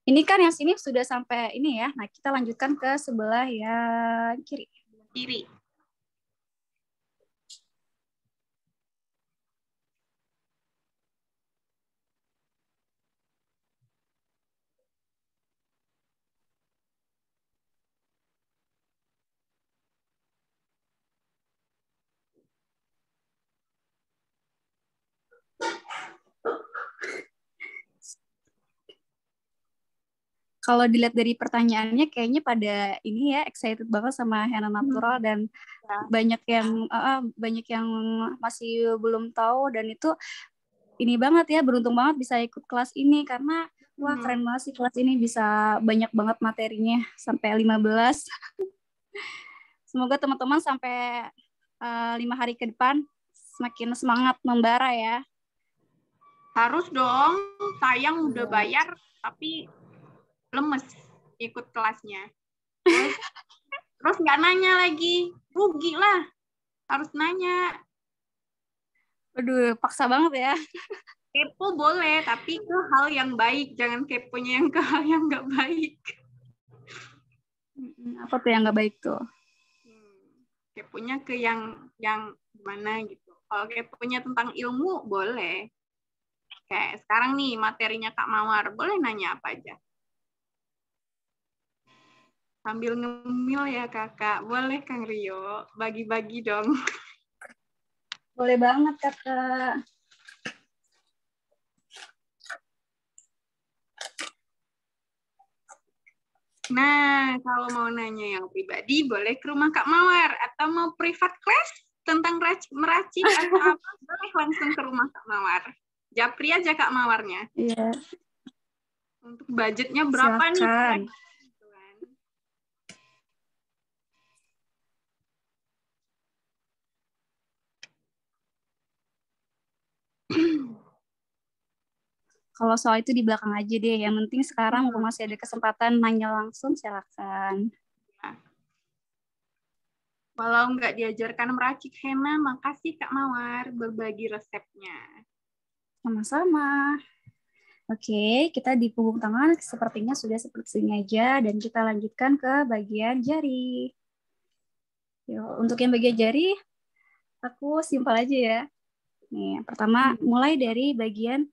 Ini kan yang sini sudah sampai ini ya. Nah, kita lanjutkan ke sebelah yang kiri. Kiri. Kalau dilihat dari pertanyaannya kayaknya pada ini ya excited banget sama henna natural dan banyak yang masih belum tahu, dan itu ini banget ya, beruntung banget bisa ikut kelas ini karena wah keren banget sih kelas ini, bisa banyak banget materinya sampai 15. Semoga teman-teman sampai 5 hari ke depan semakin semangat membara ya. Harus dong, sayang udah bayar tapi lemes ikut kelasnya. Terus nggak nanya lagi, rugi lah. Harus nanya. Aduh, paksa banget ya. Kepo boleh, tapi ke hal yang baik. Jangan keponya yang ke hal yang nggak baik. Apa tuh yang nggak baik tuh? Keponya ke yang gimana gitu. Kalau keponya tentang ilmu, boleh. Kayak sekarang nih materinya Kak Mawar, boleh nanya apa aja. Sambil ngemil ya kakak, boleh Kang Rio, bagi-bagi dong. Boleh banget kakak. Nah, kalau mau nanya yang pribadi, boleh ke rumah Kak Mawar. Atau mau private class tentang meracik atau apa, boleh langsung ke rumah Kak Mawar. Japri aja Kak Mawarnya. Iya. Untuk budgetnya berapa Silakan. nih? Kalau soal itu di belakang aja deh. Yang penting sekarang mumpung masih ada kesempatan nanya langsung, silakan. Walau nggak diajarkan meracik henna, makasih Kak Mawar berbagi resepnya. Sama-sama. Oke, kita di punggung tangan sepertinya sudah seperti ini aja, dan kita lanjutkan ke bagian jari. Untuk yang bagian jari, aku simpel aja ya. Nih, pertama mulai dari bagian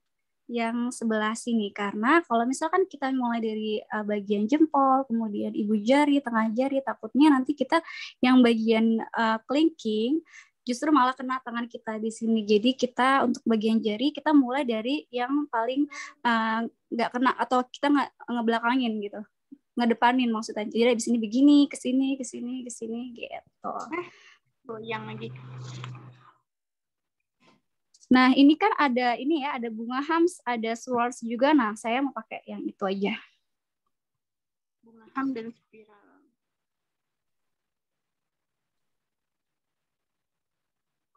yang sebelah sini, karena kalau misalkan kita mulai dari bagian jempol, kemudian ibu jari, tengah jari, takutnya nanti kita yang bagian kelingking justru malah kena tangan kita di sini. Jadi kita untuk bagian jari kita mulai dari yang paling nggak kena, atau kita nggak ngebelakangin gitu, ngedepanin maksudnya. Jadi di sini begini, ke sini, ke sini, ke sini gitu. Goyang lagi. Nah, ini kan ada ini ya, ada bunga hams, ada swords juga. Nah, saya mau pakai yang itu aja. Bunga ham dan spiral.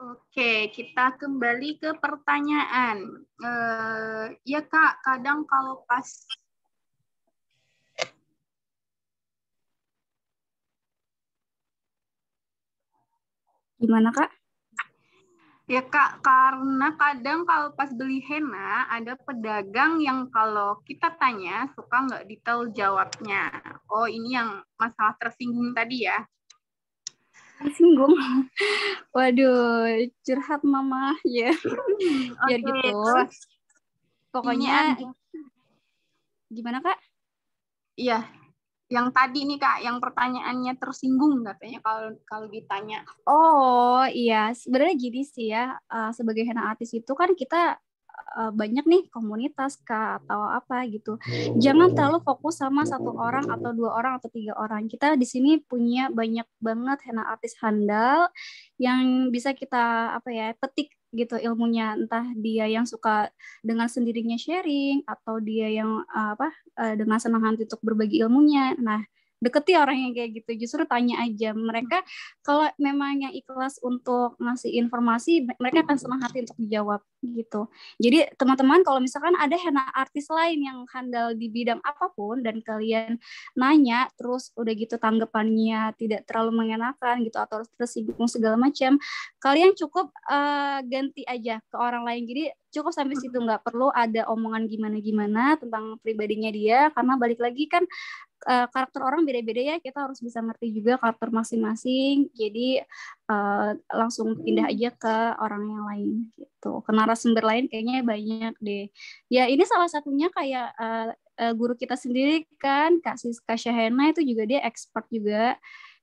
Oke, kita kembali ke pertanyaan. Ya Kak, kadang kalau pas gimana Kak? Ya Kak, karena kadang kalau pas beli henna, ada pedagang yang kalau kita tanya, suka nggak detail jawabnya. Oh, ini yang masalah tersinggung tadi ya? Tersinggung? Waduh, curhat mama ya. Biar gitu. Pokoknya, gimana Kak? Iya, yang tadi nih Kak, yang pertanyaannya tersinggung katanya kalau ditanya. Oh iya, sebenarnya gini sih ya, sebagai henna artis itu kan kita banyak nih komunitas Kak atau apa gitu. Jangan terlalu fokus sama satu orang atau 2 orang atau 3 orang. Kita di sini punya banyak banget henna artis handal yang bisa kita apa ya, petik gitu ilmunya, entah dia yang suka dengan sendirinya sharing atau dia yang dengan senang hati untuk berbagi ilmunya. Nah, deketi orang yang kayak gitu, justru tanya aja. Mereka kalau memang yang ikhlas untuk ngasih informasi, mereka akan senang hati untuk dijawab gitu. Jadi teman-teman kalau misalkan ada henna artis lain yang handal di bidang apapun dan kalian nanya terus udah gitu tanggapannya tidak terlalu mengenakan gitu atau tersinggung segala macam, kalian cukup ganti aja ke orang lain. Jadi cukup sampai situ, nggak perlu ada omongan gimana-gimana tentang pribadinya dia, karena balik lagi kan karakter orang beda-beda ya, kita harus bisa ngerti juga karakter masing-masing. Jadi langsung pindah aja ke orang yang lain gitu. Ke narasumber lain kayaknya banyak deh. Ya ini salah satunya kayak guru kita sendiri kan, Kak Siska Syahena itu juga dia expert juga.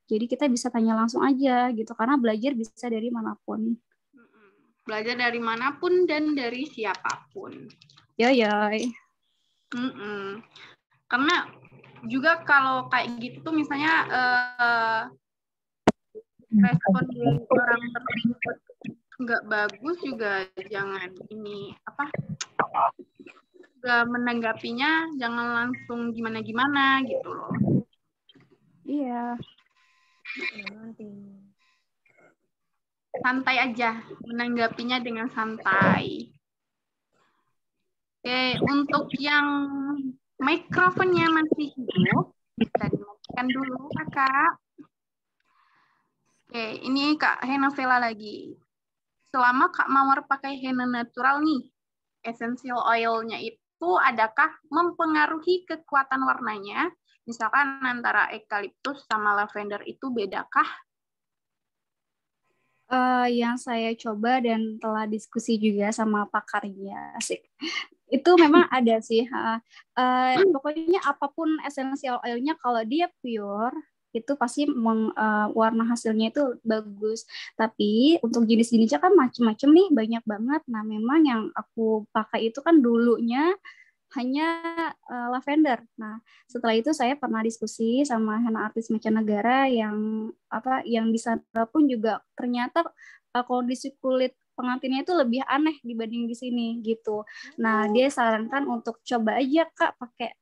Jadi kita bisa tanya langsung aja gitu, karena belajar bisa dari manapun. Belajar dari manapun dan dari siapapun. Yoyoy. Karena juga kalau kayak gitu tuh misalnya respon dari orang tersebut nggak bagus juga jangan nggak menanggapinya, jangan langsung gimana-gimana gitu loh. Iya. Santai aja, menanggapinya dengan santai. Oke, untuk yang mikrofonnya masih hidup, bisa dimatikan dulu, Kakak. Oke, ini Kak Henovela lagi. Selama Kak Mawar pakai henna natural nih, essential oil-nya itu adakah mempengaruhi kekuatan warnanya? Misalkan antara eukaliptus sama lavender itu bedakah? Yang saya coba dan telah diskusi juga sama pakarnya, asik. Itu memang ada sih. Pokoknya apapun essential oil-nya kalau dia pure itu pasti warna hasilnya itu bagus. Tapi untuk jenis-jenisnya kan macam-macam nih, banyak banget. Nah, memang yang aku pakai itu kan dulunya hanya lavender. Nah, setelah itu saya pernah diskusi sama henna artis mancanegara yang di sana pun juga ternyata kondisi kulit pengantinnya itu lebih aneh dibanding di sini gitu. Nah, dia sarankan untuk coba aja Kak pakai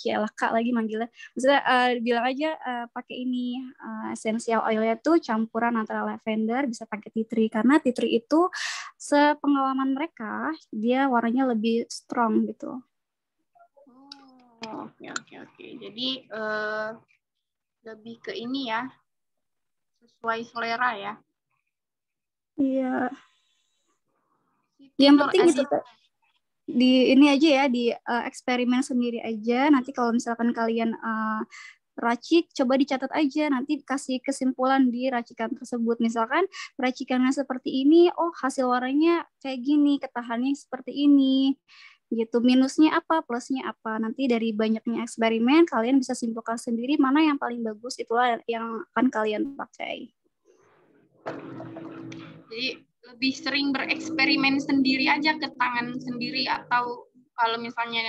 Ciela Kak lagi manggilnya. Maksudnya bilang aja pakai ini essential oilnya tuh campuran antara lavender bisa pakai tea tree, karena tea tree itu sepengalaman mereka dia warnanya lebih strong gitu. Oke. Jadi lebih ke ini ya, sesuai selera ya. Iya. Yang penting itu di ini aja ya, di eksperimen sendiri aja. Nanti kalau misalkan kalian racik, coba dicatat aja. Nanti kasih kesimpulan di racikan tersebut. Misalkan racikannya seperti ini, oh hasil warnanya kayak gini, ketahanannya seperti ini. Gitu, minusnya apa, plusnya apa. Nanti dari banyaknya eksperimen kalian bisa simpulkan sendiri mana yang paling bagus, itulah yang akan kalian pakai. Jadi lebih sering bereksperimen sendiri aja ke tangan sendiri, atau kalau misalnya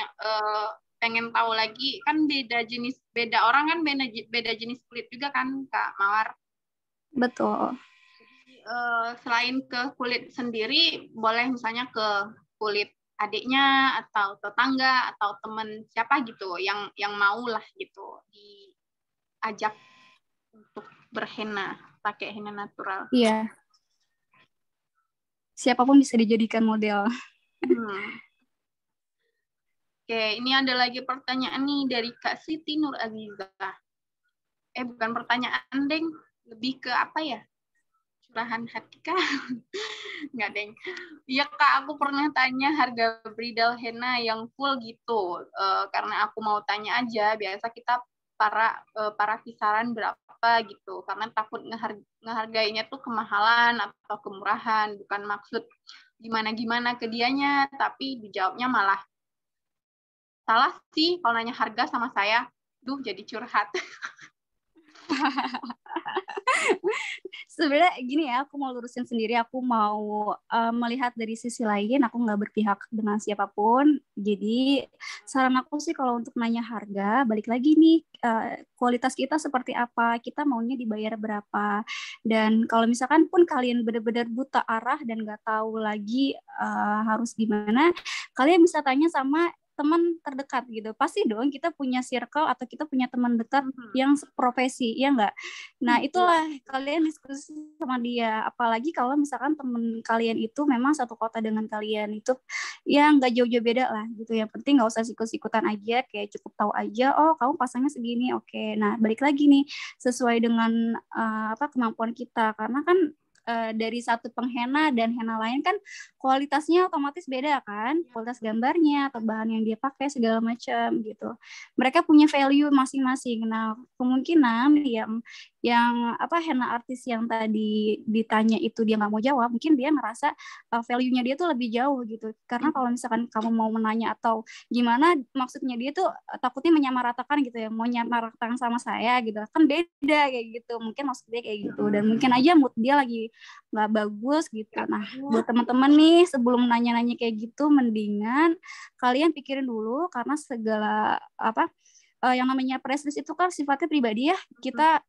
pengen tahu lagi kan beda orang kan beda jenis kulit juga kan Kak Mawar. Betul. Jadi, selain ke kulit sendiri, boleh misalnya ke kulit adiknya atau tetangga atau teman siapa gitu yang mau lah gitu diajak untuk berhenna, pakai henna natural. Iya. Siapapun bisa dijadikan model. Oke, ini ada lagi pertanyaan nih dari Kak Siti Nur Azizah. Bukan pertanyaan, Deng. Lebih ke apa ya? Curahan hati, Kak. Nggak, Deng. Iya, Kak, aku pernah tanya harga bridal henna yang full gitu. Karena aku mau tanya aja, biasa kita para kisaran berapa gitu. Karena takut ngehargainya tuh kemahalan atau kemurahan. Bukan maksud gimana-gimana ke dianya, tapi dijawabnya malah salah sih kalau nanya harga sama saya. Duh, jadi curhat. Sebenarnya gini ya, aku mau lurusin sendiri, aku mau melihat dari sisi lain, aku nggak berpihak dengan siapapun. Jadi saran aku sih kalau untuk nanya harga, balik lagi nih, kualitas kita seperti apa, kita maunya dibayar berapa. Dan kalau misalkan pun kalian benar-benar buta arah dan nggak tahu lagi harus gimana, kalian bisa tanya sama teman terdekat gitu. Pasti dong kita punya circle atau kita punya teman dekat yang profesi, ya enggak? Nah, itulah kalian diskusi sama dia. Apalagi kalau misalkan teman kalian itu memang satu kota dengan kalian, itu ya nggak jauh-jauh beda lah gitu. Yang penting nggak usah sikut-sikutan aja, kayak cukup tahu aja, oh kamu pasangnya segini, oke. Nah, balik lagi nih, sesuai dengan kemampuan kita. Karena kan dari satu penghena dan henna lain kan kualitasnya otomatis beda kan, kualitas gambarnya atau bahan yang dia pakai segala macam gitu. Mereka punya value masing-masing. Nah, kemungkinan yang henna artis yang tadi ditanya itu dia nggak mau jawab, mungkin dia ngerasa value-nya dia tuh lebih jauh gitu. Karena kalau misalkan kamu mau menanya atau gimana, maksudnya dia tuh takutnya menyamaratakan gitu ya, mau nyamaratakan sama saya gitu, kan beda kayak gitu. Mungkin maksudnya kayak gitu, dan mungkin aja mood dia lagi nggak bagus gitu. Nah, buat teman-teman nih, sebelum nanya-nanya kayak gitu, mendingan kalian pikirin dulu, karena segala yang namanya press list itu kan sifatnya pribadi ya. Kita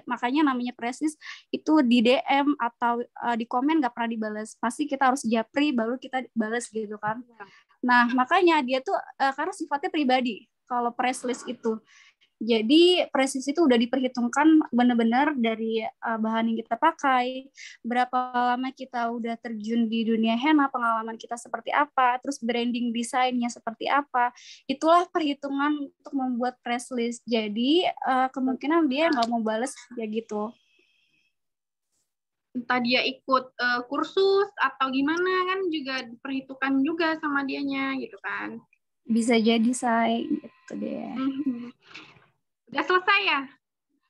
makanya namanya press list itu di DM atau di komen nggak pernah dibalas. Pasti kita harus japri baru kita balas gitu kan. Nah, makanya dia tuh karena sifatnya pribadi kalau press list itu. Jadi presisi itu udah diperhitungkan benar-benar dari bahan yang kita pakai, berapa lama kita udah terjun di dunia henna, pengalaman kita seperti apa, terus branding desainnya seperti apa. Itulah perhitungan untuk membuat press list. Jadi kemungkinan dia nggak mau bales ya gitu. Entah dia ikut kursus atau gimana, kan juga diperhitungkan juga sama dianya gitu kan. Bisa jadi say gitu deh. Udah selesai ya?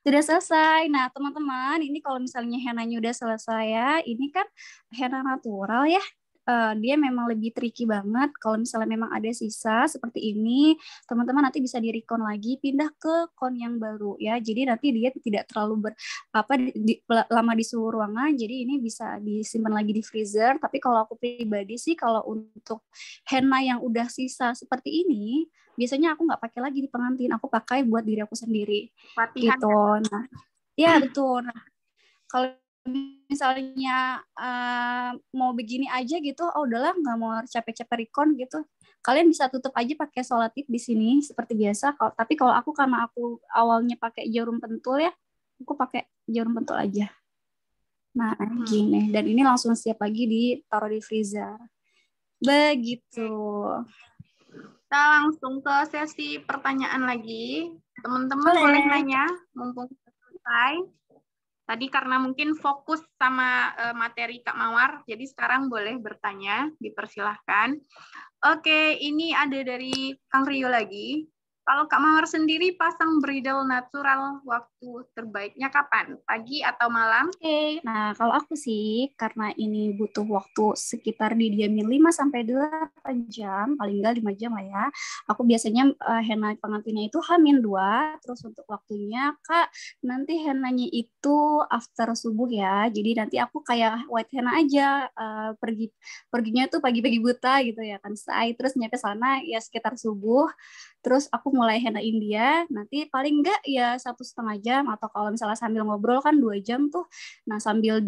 Sudah selesai. Nah, teman-teman, ini kalau misalnya hennanya udah selesai ya, ini kan henna natural ya. Dia memang lebih tricky banget. Kalau misalnya memang ada sisa seperti ini, teman-teman nanti bisa di-recon lagi, pindah ke kon yang baru ya. Jadi nanti dia tidak terlalu lama di suhu ruangan. Jadi ini bisa disimpan lagi di freezer. Tapi kalau aku pribadi sih, kalau untuk henna yang udah sisa seperti ini, biasanya aku nggak pakai lagi di pengantin, aku pakai buat diri aku sendiri. Latihan gitu. Nah, ya betul. Nah, kalau misalnya mau begini aja gitu, oh udahlah nggak mau capek-capek recon gitu, kalian bisa tutup aja pakai solatif di sini seperti biasa. Tapi kalau aku, karena aku awalnya pakai jarum pentul ya, aku pakai jarum pentul aja. Nah, gini. Dan ini langsung siap lagi ditaruh di freezer. Begitu. Kita langsung ke sesi pertanyaan lagi. Teman-teman boleh nanya, mumpung selesai. Tadi karena mungkin fokus sama materi Kak Mawar, jadi sekarang boleh bertanya, dipersilahkan. Oke, ini ada dari Kang Rio lagi. Kalau Kak Mawar sendiri pasang bridal natural, waktu terbaiknya kapan? Pagi atau malam? Oke. Nah, kalau aku sih, karena ini butuh waktu sekitar didiamin 5-8 jam, paling enggak 5 jam lah ya. Aku biasanya henna pengantinnya itu H-2, terus untuk waktunya, Kak, nanti hennanya itu after subuh ya. Jadi nanti aku kayak white henna aja, perginya tuh pagi-pagi buta gitu ya kan. Terus nyampe sana ya sekitar subuh. Terus aku mulai henna India, nanti paling enggak ya 1,5 jam, atau kalau misalnya sambil ngobrol kan 2 jam tuh. Nah, sambil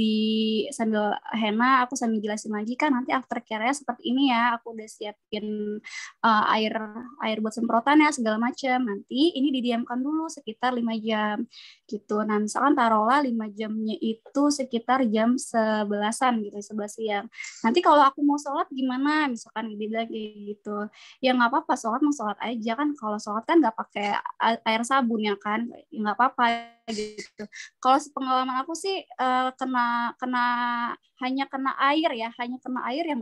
henna, aku sambil jelasin lagi kan nanti aftercare-nya seperti ini ya, aku udah siapin air buat semprotan ya segala macam. Nanti ini didiamkan dulu sekitar 5 jam gitu. Nah, misalkan taruhlah 5 jamnya itu sekitar jam 11-an gitu, 11 siang. Nanti kalau aku mau sholat gimana? Misalkan dibilang kayak gitu. Ya nggak apa-apa, sholat mau sholat aja kan. Kalau sholat kan nggak pakai air sabun ya kan, ya nggak apa-apa gitu. Kalau pengalaman aku sih hanya kena air yang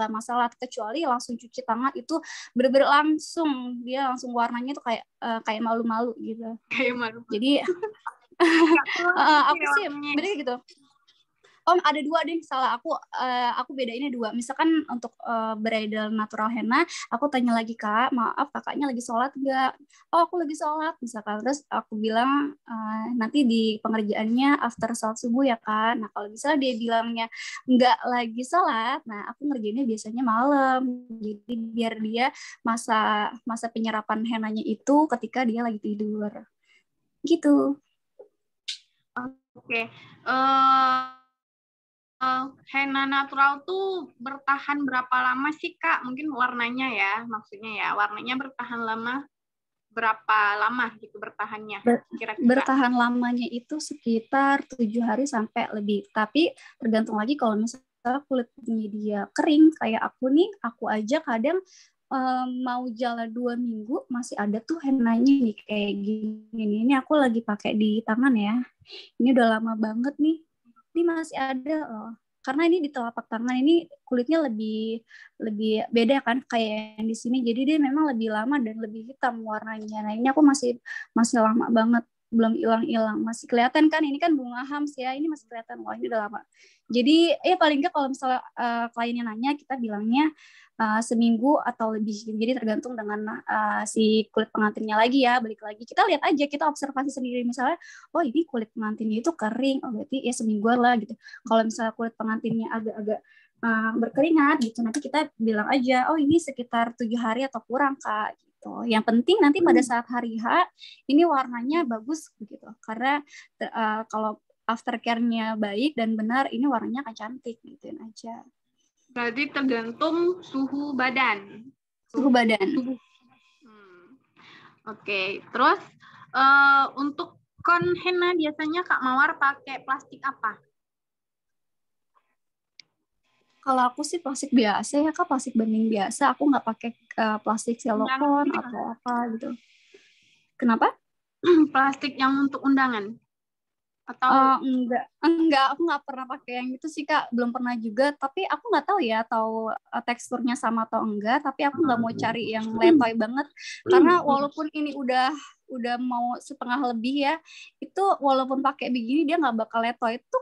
nggak masalah, kecuali langsung cuci tangan itu bener-bener langsung dia langsung warnanya tuh kayak malu-malu gitu. Kayak malu. Jadi aku sih bener gitu. Oh, ada 2 deh, salah aku bedainnya 2. Misalkan untuk bridal natural henna, aku tanya lagi, Kak, maaf kakaknya lagi sholat nggak? Oh, aku lagi sholat misalkan. Terus aku bilang nanti di pengerjaannya after sholat subuh ya, Kak. Nah, kalau misalnya dia bilangnya nggak lagi sholat, nah aku ngerjainnya biasanya malam. Jadi biar dia masa penyerapan hennanya itu ketika dia lagi tidur. Gitu. Oke. henna natural tuh bertahan berapa lama sih Kak? Mungkin warnanya ya, maksudnya ya, warnanya bertahan lama berapa lama gitu bertahannya kira-kira? Bertahan lamanya itu sekitar 7 hari sampai lebih. Tapi tergantung lagi kalau misalnya kulitnya dia kering kayak aku nih, aku aja kadang mau jalan 2 minggu masih ada tuh hennanya nih kayak gini. Ini aku lagi pakai di tangan ya. Ini udah lama banget nih. Ini masih ada loh. Karena ini di telapak tangan ini kulitnya lebih lebih beda kan kayak yang di sini. Jadi dia memang lebih lama dan lebih hitam warnanya. Nah, ini aku masih masih lama banget belum hilang-hilang. Masih kelihatan kan ini kan bunga hams ya. Ini masih kelihatan wah ini udah lama. Jadi paling nggak kalau misalnya kliennya nanya kita bilangnya seminggu atau lebih. Jadi tergantung dengan si kulit pengantinnya lagi ya. Balik lagi kita lihat aja, kita observasi sendiri misalnya, oh ini kulit pengantinnya itu kering, oh berarti ya semingguan lah gitu. Kalau misalnya kulit pengantinnya agak-agak berkeringat gitu, nanti kita bilang aja, oh ini sekitar 7 hari atau kurang Kak. Gitu. Yang penting nanti pada saat hari H ini warnanya bagus gitu. Karena kalau aftercare-nya baik dan benar, ini warnanya akan cantik gituin aja. Berarti tergantung suhu badan. Suhu badan. Oke. Terus untuk kon henna biasanya Kak Mawar pakai plastik apa? Kalau aku sih plastik biasa ya Kak, plastik bening biasa. Aku nggak pakai plastik silikon atau apa gitu. Kenapa? Plastik yang untuk undangan? Atau enggak, aku nggak pernah pakai yang itu sih Kak, belum pernah juga. Tapi aku nggak tahu ya, tahu teksturnya sama atau enggak. Tapi aku nggak mau cari yang letoy banget, karena walaupun ini udah mau setengah lebih ya, itu walaupun pakai begini dia nggak bakal letoy, itu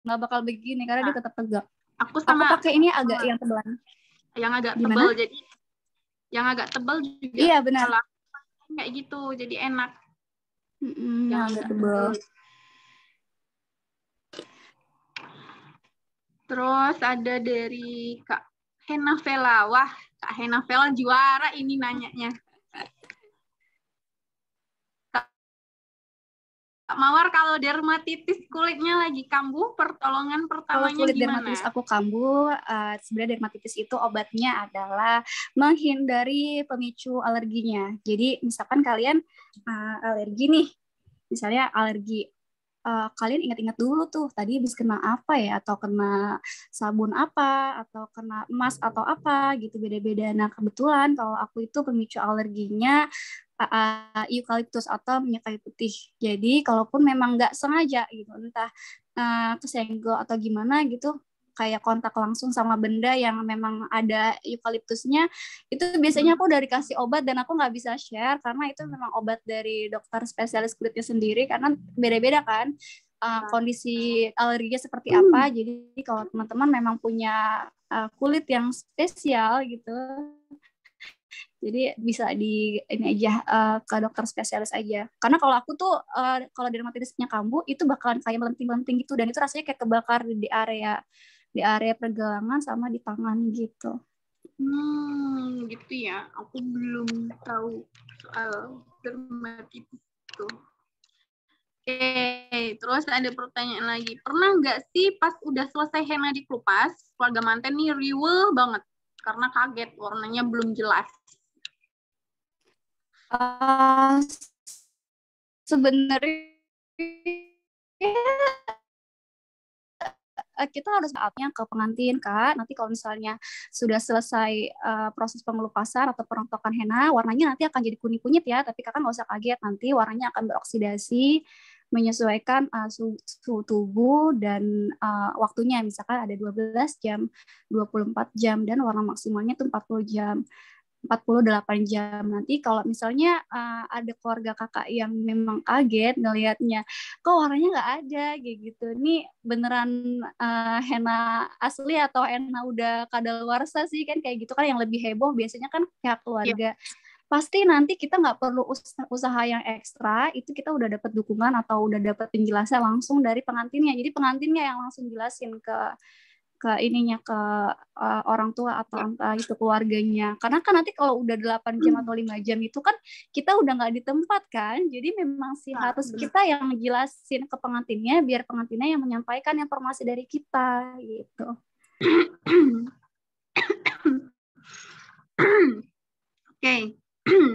nggak bakal begini karena dia tetap tegak. Aku pakai ini agak yang tebalan. Yang agak tebal, jadi yang agak tebal juga. Iya benar. Kayak gitu, jadi enak. Yang agak tebal. Terus ada dari Kak Hena Vela. Wah, Kak Hena Vela juara ini nanyanya. Kak Mawar, kalau dermatitis kulitnya lagi kambuh, pertolongan pertamanya kalau kulit gimana? Dermatitis aku kambuh, sebenarnya dermatitis itu obatnya adalah menghindari pemicu alerginya. Jadi misalkan kalian alergi nih, misalnya alergi, kalian ingat-ingat dulu tuh tadi habis kena apa ya, atau kena sabun apa, atau kena emas atau apa gitu, beda-beda. Nah kebetulan kalau aku itu pemicu alerginya eukaliptus atau minyak kayu putih. Jadi kalaupun memang nggak sengaja gitu, entah kesenggol atau gimana gitu, kayak kontak langsung sama benda yang memang ada eukaliptusnya, itu biasanya aku udah dikasih obat dan aku nggak bisa share karena itu memang obat dari dokter spesialis kulitnya sendiri, karena beda-beda kan kondisi alerginya seperti apa. Jadi kalau teman-teman memang punya kulit yang spesial gitu, jadi bisa di ini aja ke dokter spesialis aja. Karena kalau aku tuh kalau dermatitisnya kambuh itu bakalan kayak melenting-melenting gitu, dan itu rasanya kayak kebakar di area pergelangan sama di tangan gitu. Gitu ya. Aku belum tahu soal dermatitis itu. Oke, terus ada pertanyaan lagi. Pernah nggak sih pas udah selesai henna dikelupas, keluarga manten nih riweuh banget karena kaget warnanya belum jelas? Sebenarnya kita harus saatnya ke pengantin Kak. Nanti kalau misalnya sudah selesai proses pengelupasan atau perontokan henna, warnanya nanti akan jadi kunyit-kunyit ya, tapi Kakak nggak usah kaget, nanti warnanya akan beroksidasi menyesuaikan suhu tubuh dan waktunya. Misalkan ada 12 jam, 24 jam, dan warna maksimalnya itu 40 jam. 48 jam. Nanti kalau misalnya ada keluarga kakak yang memang kaget ngelihatnya, kok warnanya nggak ada kayak gitu, ini beneran henna asli atau henna udah kadaluarsa sih, kan kayak gitu kan yang lebih heboh biasanya kan pihak keluarga. Pasti nanti kita nggak perlu usaha yang ekstra, itu kita udah dapat dukungan atau udah dapat penjelasan langsung dari pengantinnya. Jadi pengantinnya yang langsung jelasin ke ke orang tua atau entah itu keluarganya. Karena kan nanti kalau udah 8 jam atau 5 jam itu kan kita udah nggak di tempat kan. Jadi memang sih harus kita yang ngejelasin ke pengantinnya biar pengantinnya yang menyampaikan informasi dari kita gitu. Oke.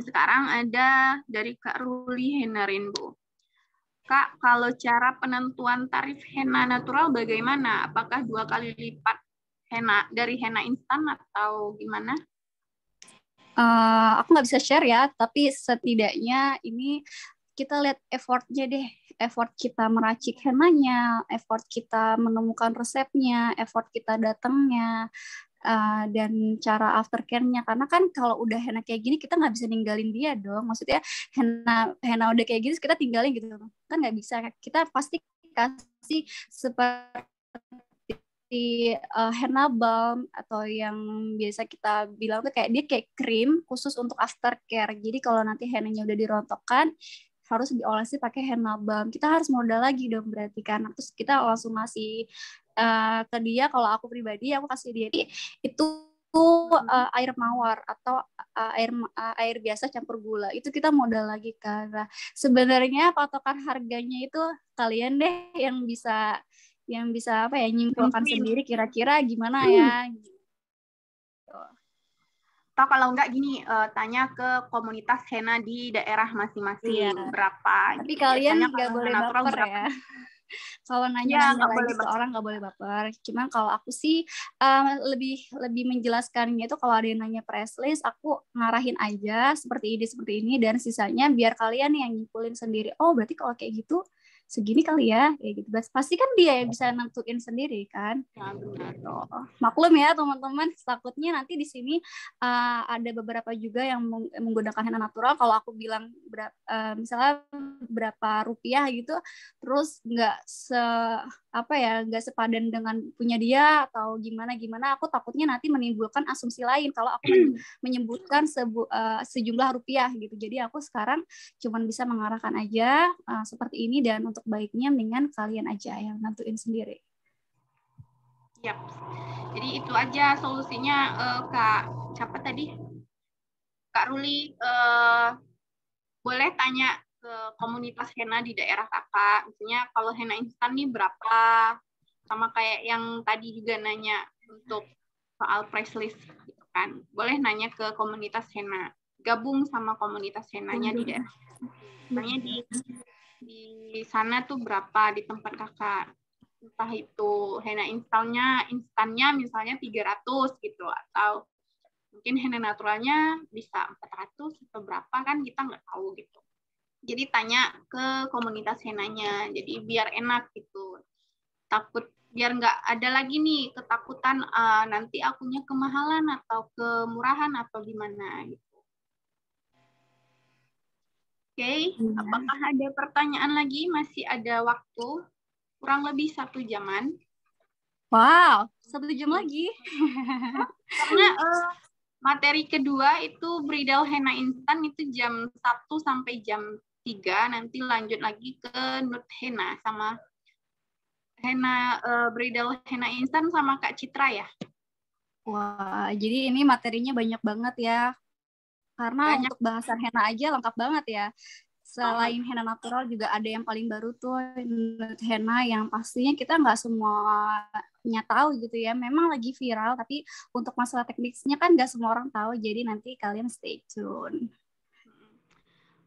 Sekarang ada dari Kak Ruli Henna Rainbow. Kak, kalau cara penentuan tarif henna natural bagaimana? Apakah 2 kali lipat henna dari henna instan atau gimana? Aku nggak bisa share ya, tapi setidaknya ini kita lihat effortnya deh, effort kita meracik hennanya, effort kita menemukan resepnya, effort kita datangnya, dan cara aftercare-nya. Karena kan kalau udah henna kayak gini kita nggak bisa ninggalin dia dong, maksudnya henna udah kayak gini kita tinggalin gitu kan nggak bisa. Kita pasti kasih seperti henna balm atau yang biasa kita bilang tuh kayak dia kayak krim khusus untuk aftercare. Jadi kalau nanti hennanya udah dirontokkan harus diolesi pakai henna balm. Kita harus modal lagi dong berarti kan. Terus kita langsung ngasih ke dia. Kalau aku pribadi aku kasih dia itu air mawar atau air biasa campur gula. Itu kita modal lagi kan. Nah, sebenarnya patokan harganya itu kalian deh yang bisa apa ya nyimpulkan sendiri kira-kira gimana ya. Gitu. Atau kalau enggak gini, tanya ke komunitas henna di daerah masing-masing berapa. Tapi kalian nggak boleh baper ya. Kalau nanya-nanya lagi ke orang nggak boleh baper. Cuman kalau aku sih lebih menjelaskannya itu kalau ada yang nanya price list, aku ngarahin aja seperti ini dan sisanya biar kalian yang nyimpulin sendiri. Oh berarti kalau kayak gitu segini kali ya, kayak gitu. Pasti kan dia yang bisa nentuin sendiri kan. Ya, benar. Gitu. Maklum ya teman-teman, takutnya nanti di sini ada beberapa juga yang menggunakan henna natural. Kalau aku bilang misalnya berapa rupiah gitu, terus nggak sepadan dengan punya dia atau gimana, aku takutnya nanti menimbulkan asumsi lain kalau aku menyebutkan sejumlah rupiah gitu. Jadi aku sekarang cuman bisa mengarahkan aja seperti ini, dan untuk baiknya mendingan kalian aja yang nentuin sendiri. Yap. Jadi itu aja solusinya, Kak. Siapa tadi? Kak Ruli, boleh tanya ke komunitas henna di daerah kakak. Misalnya kalau henna instan nih berapa? Sama kayak yang tadi juga nanya untuk soal price list gitu kan. Boleh nanya ke komunitas henna. Gabung sama komunitas hennanya di daerah. Misalnya di sana tuh berapa di tempat kakak? Entah itu henna instannya misalnya 300 gitu, atau mungkin henna naturalnya bisa 400 atau berapa kan kita nggak tahu gitu. Jadi tanya ke komunitas hennanya, jadi biar enak gitu. Takut biar nggak ada lagi nih ketakutan nanti akunya kemahalan atau kemurahan atau gimana gitu. Oke, apakah ada pertanyaan lagi? Masih ada waktu, kurang lebih 1 jaman. Wow, 1 jam lagi. Karena materi kedua itu bridal henna instan itu jam 1 sampai jam 3, nanti lanjut lagi ke nude henna sama henna bridal henna instan sama Kak Citra ya. Wah, jadi ini materinya banyak banget ya. Karena untuk bahasan henna aja lengkap banget ya. Selain henna natural juga ada yang paling baru tuh nude henna yang pastinya kita nggak semuanya tahu gitu ya. Memang lagi viral, tapi untuk masalah teknisnya kan nggak semua orang tahu. Jadi nanti kalian stay tune.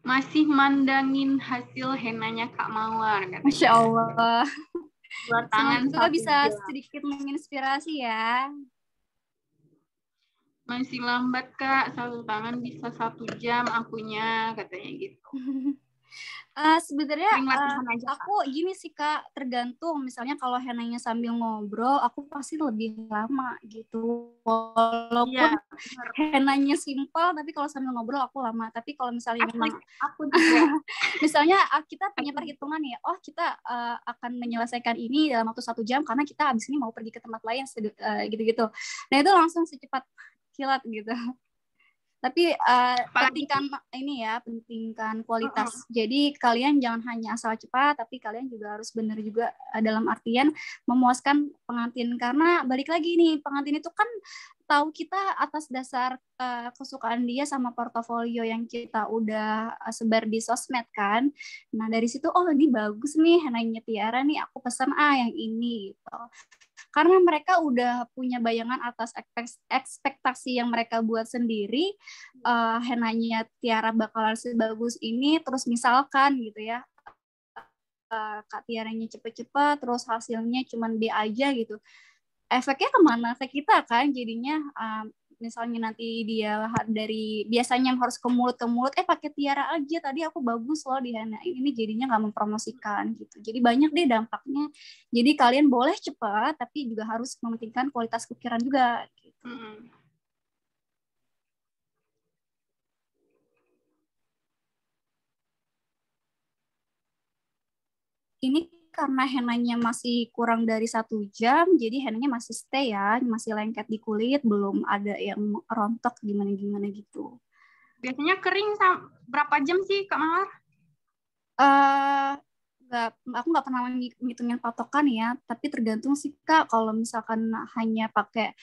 Masih mandangin hasil hennanya Kak Mawar katanya. Masya Allah. Buat tangan semoga bisa sedikit menginspirasi ya. Masih lambat Kak, 1 tangan bisa 1 jam akunya, katanya gitu. Sebenarnya aku gini sih Kak, tergantung. Misalnya kalau hennanya sambil ngobrol, aku pasti lebih lama gitu. Walaupun hennanya simpel, tapi kalau sambil ngobrol aku lama. Tapi kalau misalnya memang aku juga. Misalnya kita punya perhitungan nih, oh kita akan menyelesaikan ini dalam waktu 1 jam karena kita abis ini mau pergi ke tempat lain gitu-gitu. Nah itu langsung secepat kilat gitu. Tapi pentingkan kualitas. Jadi kalian jangan hanya asal cepat, tapi kalian juga harus benar juga dalam artian memuaskan pengantin. Karena balik lagi nih, pengantin itu kan tahu kita atas dasar kesukaan dia sama portofolio yang kita udah sebar di sosmed kan. Nah dari situ, oh ini bagus nih henanya Tiara nih, aku pesan yang ini gitu. Karena mereka udah punya bayangan atas ekspektasi yang mereka buat sendiri, henanya Tiara bakalan sebagus ini, terus misalkan gitu ya, Kak Tiaranya cepet-cepet, terus hasilnya cuman B aja gitu. Efeknya kemana? Efek kita kan jadinya, misalnya nanti dia dari biasanya harus ke mulut pakai Tiara aja tadi aku bagus loh di Hana ini, jadinya nggak mempromosikan gitu. Jadi banyak deh dampaknya. Jadi kalian boleh cepat tapi juga harus mementingkan kualitas ukiran juga gitu. Ini karena henanya masih kurang dari 1 jam, jadi henanya masih stay ya, masih lengket di kulit, belum ada yang rontok gimana-gimana gitu. Biasanya kering berapa jam sih Kak Mawar? Aku nggak pernah ngitungin patokan ya, tapi tergantung sih Kak. Kalau misalkan hanya pakai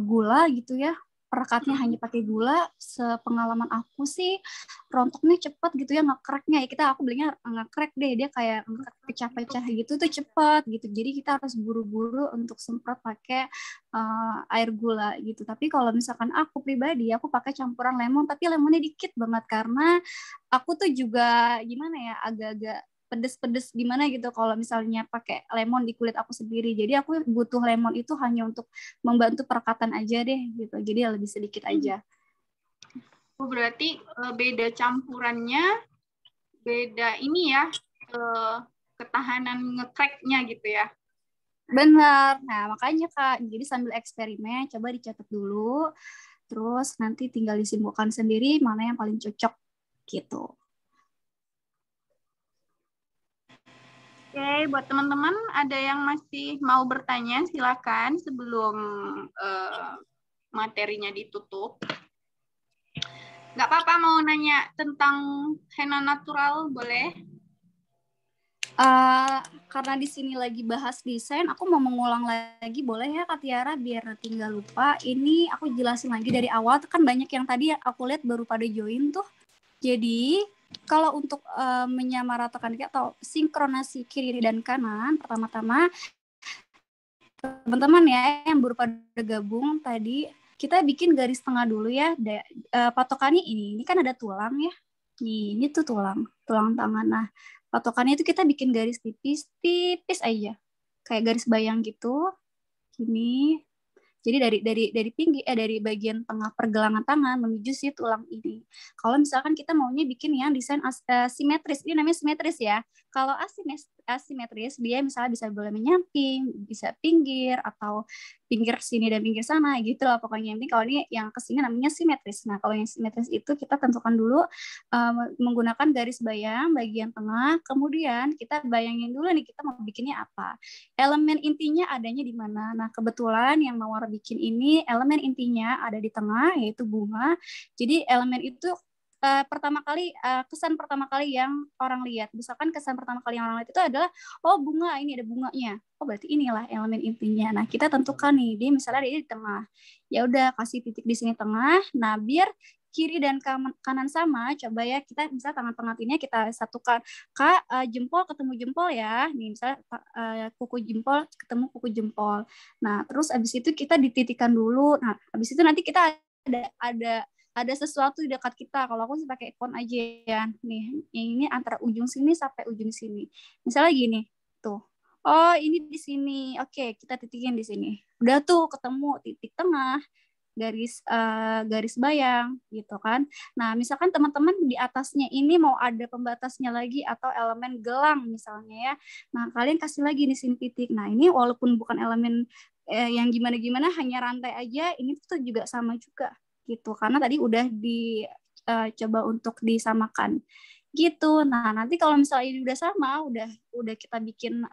gula gitu ya, perekatnya hanya pakai gula, sepengalaman aku sih rontoknya cepat gitu ya, ngekreknya ya, aku belinya ngekrek deh, dia kayak pecah-pecah gitu tuh cepat gitu, jadi kita harus buru-buru untuk semprot pakai air gula gitu. Tapi kalau misalkan aku pribadi, aku pakai campuran lemon, tapi lemonnya dikit banget karena aku tuh juga gimana ya, agak-agak pedes-pedes gimana gitu kalau misalnya pakai lemon di kulit aku sendiri. Jadi aku butuh lemon itu hanya untuk membantu perekatan aja deh gitu. Jadi lebih sedikit aja. Berarti beda campurannya, beda ini ya, ketahanan ngekreknya gitu ya. Benar. Nah, makanya Kak, jadi sambil eksperimen coba dicatat dulu. Terus nanti tinggal disimpulkan sendiri mana yang paling cocok gitu. Oke, buat teman-teman ada yang masih mau bertanya, silakan sebelum materinya ditutup. Nggak apa-apa mau nanya tentang henna natural, boleh? Karena di sini lagi bahas desain, aku mau mengulang lagi, boleh ya Kak Tiara, biar nanti nggak lupa. Ini aku jelasin lagi dari awal, kan banyak yang tadi aku lihat baru pada join tuh. Jadi kalau untuk menyamaratakan atau sinkronasi kiri dan kanan, pertama-tama teman-teman ya yang baru pada gabung tadi, kita bikin garis tengah dulu ya. Patokannya ini kan ada tulang ya. Ini tuh tulang tangan. Nah, patokannya itu kita bikin garis tipis aja. Kayak garis bayang gitu. Gini. Jadi dari pinggir dari bagian tengah pergelangan tangan menuju si tulang ini. Kalau misalkan kita maunya bikin yang desain simetris, ini namanya simetris ya. Kalau asimetris dia misalnya bisa boleh menyamping, bisa pinggir atau pinggir sini dan pinggir sana gitu lah pokoknya. Yang penting kalau ini yang kesini namanya simetris. Nah kalau yang simetris itu kita tentukan dulu menggunakan garis bayang bagian tengah. Kemudian kita bayangin dulu nih kita mau bikinnya apa. Elemen intinya adanya di mana. Nah kebetulan yang Mawar bikin ini elemen intinya ada di tengah yaitu bunga. Jadi elemen itu kesan pertama kali yang orang lihat. Misalkan kesan pertama kali yang orang lihat itu adalah oh bunga, ini ada bunganya. Oh berarti inilah elemen intinya. Nah kita tentukan nih, dia misalnya dia di tengah. Ya udah kasih titik di sini tengah. Nah biar kiri dan kanan sama, coba ya kita misalnya tangan pengantinnya kita satukan. Kak, jempol ketemu jempol ya. Nih misalnya kuku jempol ketemu kuku jempol. Nah terus abis itu kita dititikkan dulu. Nah abis itu nanti kita ada sesuatu di dekat kita. Kalau aku sih pakai ikon aja ya. Nih, yang ini antara ujung sini sampai ujung sini. Misalnya gini, tuh. Oh, ini di sini. Oke, kita titikin di sini. Udah tuh ketemu titik tengah, garis bayang gitu kan. Nah, misalkan teman-teman di atasnya ini mau ada pembatasnya lagi atau elemen gelang misalnya ya. Nah, kalian kasih lagi di sini titik. Nah, ini walaupun bukan elemen yang gimana-gimana, hanya rantai aja, ini tuh juga sama juga gitu karena tadi udah dicoba untuk disamakan gitu. Nah, nanti kalau misalnya ini udah sama, udah kita bikin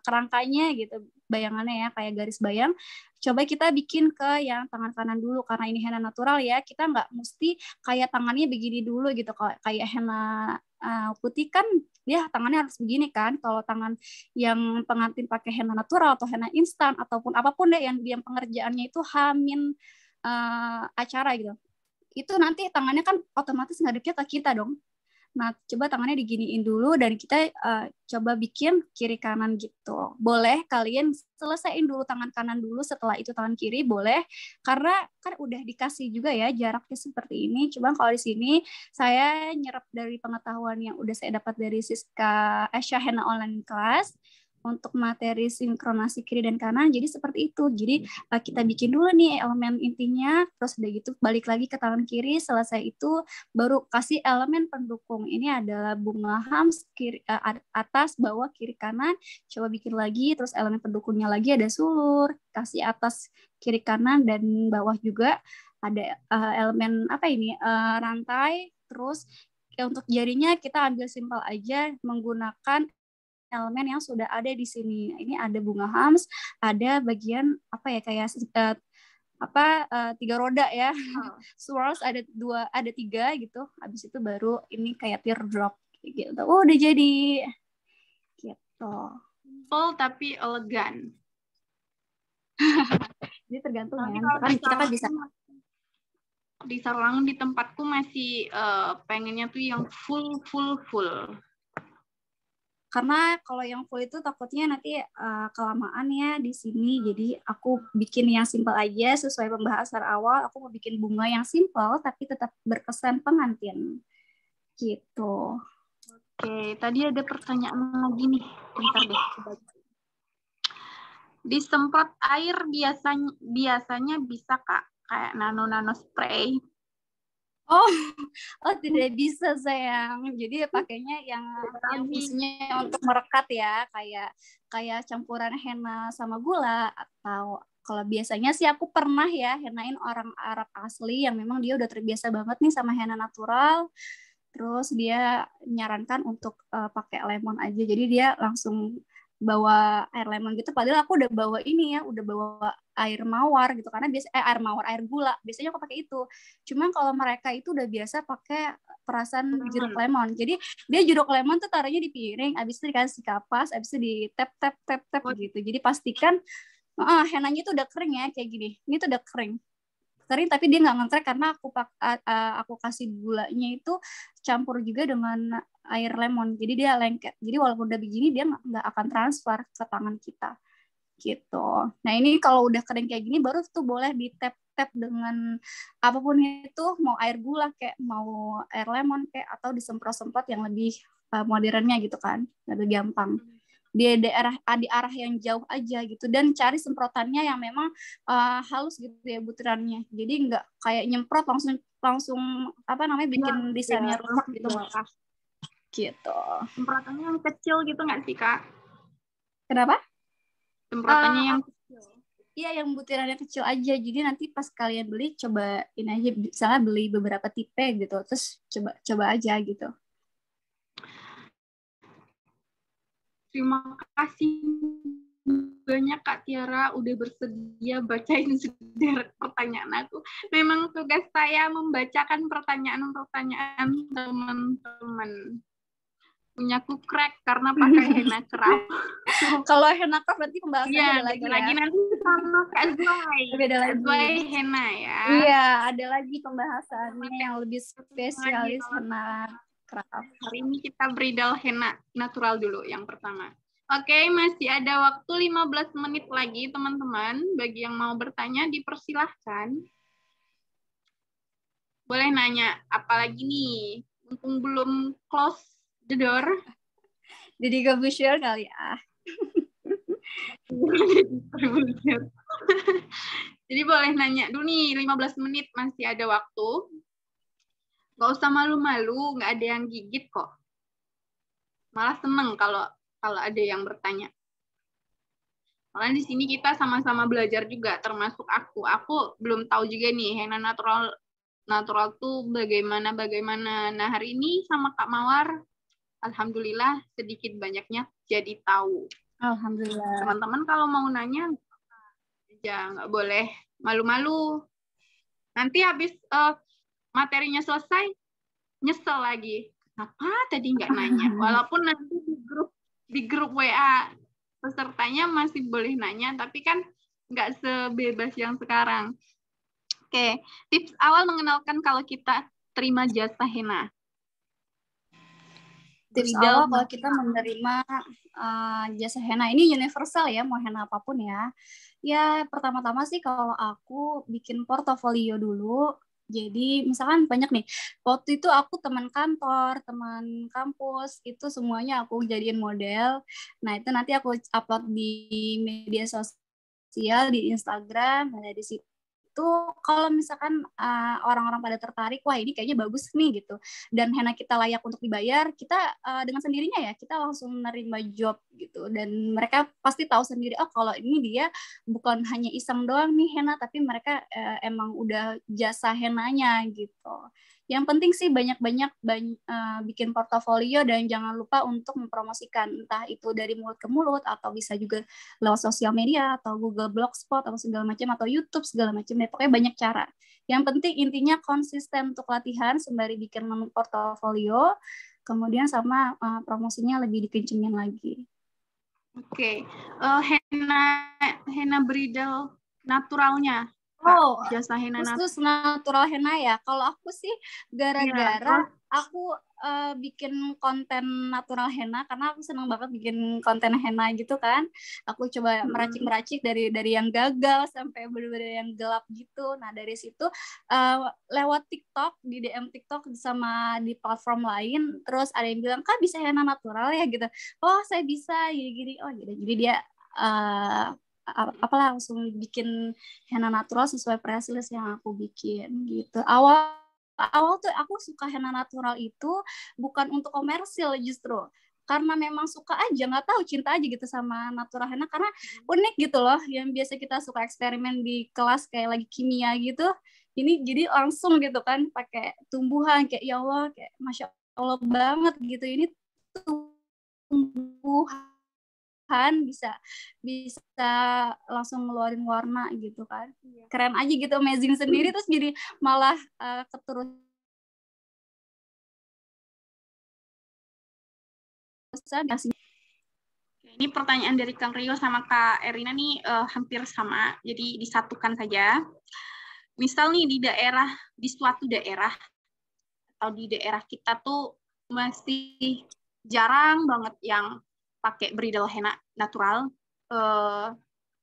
kerangkanya gitu, bayangannya ya kayak garis bayang. Coba kita bikin ke yang tangan kanan dulu karena ini henna natural ya. Kita nggak mesti kayak tangannya begini dulu gitu. Kalau kayak henna putih kan dia tangannya harus begini kan. Kalau tangan yang pengantin pakai henna natural atau henna instan ataupun apapun deh yang pengerjaannya itu hamin acara gitu. Itu nanti tangannya kan otomatis ngadepnya ke kita dong. Nah, coba tangannya diginiin dulu dan kita coba bikin kiri kanan gitu. Boleh kalian selesaiin dulu tangan kanan dulu, setelah itu tangan kiri boleh. Karena kan udah dikasih juga ya jaraknya seperti ini. Coba kalau di sini saya nyerap dari pengetahuan yang udah saya dapat dari Siska Asia Henna Online Class untuk materi sinkronasi kiri dan kanan. Jadi seperti itu. Jadi kita bikin dulu nih elemen intinya, terus udah gitu balik lagi ke tangan kiri. Selesai itu baru kasih elemen pendukung. Ini adalah bunga hams kiri, atas, bawah, kiri, kanan. Coba bikin lagi, terus elemen pendukungnya lagi ada sulur, kasih atas, kiri, kanan, dan bawah juga ada elemen apa ini rantai. Terus untuk jarinya kita ambil simpel aja menggunakan elemen yang sudah ada di sini. Ini ada bunga hams, ada bagian apa ya kayak tiga roda ya. Swirls ada tiga gitu. Habis itu baru ini kayak teardrop gitu. Oh, udah jadi gitu. Simple tapi elegan. Jadi tergantung ya. Kan kita kan bisa di Sarlang di tempatku masih pengennya tuh yang full. Karena kalau yang full itu takutnya nanti kelamaan ya di sini. Jadi aku bikin yang simple aja sesuai pembahasan awal. Aku mau bikin bunga yang simple tapi tetap berkesan pengantin. Gitu. Oke, tadi ada pertanyaan lagi nih. Bentar deh. Disemprot air biasanya bisa Kak? Kayak nano spray. Oh tidak bisa sayang. Jadi pakainya yang fungsinya untuk merekat ya, kayak campuran henna sama gula. Atau kalau biasanya sih aku pernah ya hennain orang Arab asli yang memang dia udah terbiasa banget nih sama henna natural. Terus dia nyarankan untuk pakai lemon aja. Jadi dia langsung bawa air lemon gitu. Padahal aku udah bawa ini ya, udah bawa air mawar gitu. Karena air mawar, air gula. Biasanya aku pakai itu. Cuman kalau mereka itu udah biasa pakai perasan jeruk lemon. Jadi dia jeruk lemon tuh taruhnya di piring, abis itu dikasih kapas, abis itu di tap gitu. Jadi pastikan henanya itu udah kering ya kayak gini. Ini tuh udah kering tapi dia nggak ngetrek karena aku kasih gulanya itu campur juga dengan air lemon, jadi dia lengket. Jadi walaupun udah begini dia nggak akan transfer ke tangan kita gitu. Nah ini kalau udah kering kayak gini baru tuh boleh di tap dengan apapun itu, mau air gula kayak mau air lemon kayak atau disemprot-semprot yang lebih modernnya gitu kan, lebih gampang di arah yang jauh aja gitu, dan cari semprotannya yang memang halus gitu ya butirannya, jadi nggak kayak nyemprot langsung apa namanya bikin desainnya rusak gitu gitu. Semprotannya yang kecil gitu nggak sih Kak? Kenapa? Semprotannya yang kecil. Iya, yang butirannya kecil aja. Jadi nanti pas kalian beli, coba ini aja, misalnya beli beberapa tipe gitu, terus coba aja gitu. Terima kasih banyak Kak Tiara udah bersedia bacain sederet pertanyaan aku. Memang tugas saya membacakan pertanyaan-pertanyaan teman-teman. Punyaku crack karena pakai henna craft. Kalau henna craft berarti pembahasannya ya, ada lagi ya. Nanti sama Kak Zwai. Beda lagi. Zwai henna ya. Iya, ada lagi pembahasannya yang lebih spesialis henna craft. Hari ini kita bridal henna natural dulu yang pertama. Oke, masih ada waktu 15 menit lagi teman-teman. Bagi yang mau bertanya dipersilahkan. Boleh nanya apalagi nih, mumpung belum close the door. Jadi Corbusier kali ya. Jadi boleh nanya dulu nih, 15 menit masih ada waktu. Gak usah malu-malu, gak ada yang gigit kok. Malah seneng kalau ada yang bertanya. Karena di sini kita sama-sama belajar juga, termasuk aku. Aku belum tahu juga nih henna natural tuh bagaimana. Nah hari ini sama Kak Mawar alhamdulillah sedikit banyaknya jadi tahu. Alhamdulillah. Teman-teman kalau mau nanya, ya nggak boleh malu-malu. Nanti habis materinya selesai, nyesel lagi. Kenapa tadi nggak nanya? Walaupun nanti di grup WA pesertanya masih boleh nanya, tapi kan nggak sebebas yang sekarang. Oke, tips awal mengenalkan kalau kita terima jasa henna. Tips awal kalau kita menerima jasa henna ini universal ya, mau henna apapun ya. Ya pertama-tama sih kalau aku bikin portofolio dulu. Jadi misalkan banyak nih, waktu itu aku teman kantor, teman kampus, itu semuanya aku jadiin model. Nah itu nanti aku upload di media sosial, di Instagram. Nah dari situ kalau misalkan orang-orang pada tertarik, wah ini kayaknya bagus nih gitu, dan henna kita layak untuk dibayar, kita dengan sendirinya ya kita langsung menerima job gitu, dan mereka pasti tahu sendiri, oh kalau ini dia bukan hanya iseng doang nih henna, tapi mereka emang udah jasa hennanya gitu. Yang penting sih banyak-banyak bikin portofolio, dan jangan lupa untuk mempromosikan, entah itu dari mulut ke mulut atau bisa juga lewat sosial media atau Google Blogspot atau segala macam, atau YouTube segala macam. Pokoknya banyak cara. Yang penting intinya konsisten untuk latihan sembari bikin portofolio, kemudian sama promosinya lebih dikencengin lagi. Oke, henna bridal naturalnya. Oh, jasa henna khusus natural henna ya. Kalau aku sih gara-gara aku bikin konten natural henna, karena aku senang banget bikin konten henna gitu kan. Aku coba meracik-meracik dari yang gagal sampai benar-benar yang gelap gitu. Nah dari situ lewat TikTok, di DM TikTok sama di platform lain, terus ada yang bilang, Kak bisa henna natural ya gitu. Oh saya bisa, gini-gini. Oh jadi dia apalah langsung bikin henna natural sesuai press list yang aku bikin gitu. Awal tuh aku suka henna natural itu bukan untuk komersil, justru karena memang suka aja, nggak tahu, cinta aja gitu sama natural henna, karena unik gitu loh. Yang biasa kita suka eksperimen di kelas kayak lagi kimia gitu, ini jadi langsung gitu kan pakai tumbuhan, kayak ya Allah, kayak masya Allah banget gitu. Ini tumbuhan bisa langsung ngeluarin warna gitu kan, keren aja gitu, amazing sendiri, terus jadi malah keterusan. Ini pertanyaan dari Kang Rio sama Kak Erina nih hampir sama, jadi disatukan saja. Misal nih di suatu daerah atau di daerah kita tuh masih jarang banget yang pakai bridal henna natural.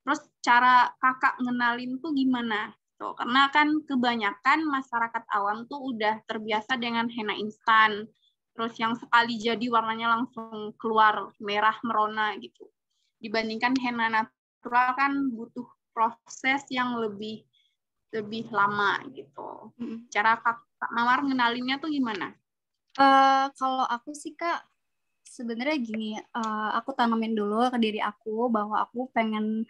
Terus cara kakak ngenalin tuh gimana? Tuh, karena kan kebanyakan masyarakat awam tuh udah terbiasa dengan henna instan. Terus yang sekali jadi warnanya langsung keluar merah merona gitu. Dibandingkan henna natural kan butuh proses yang lebih lama gitu. Cara Kak Mawar ngenalinnya tuh gimana? Kalau aku sih Kak, sebenarnya gini, aku tanamin dulu ke diri aku bahwa aku pengen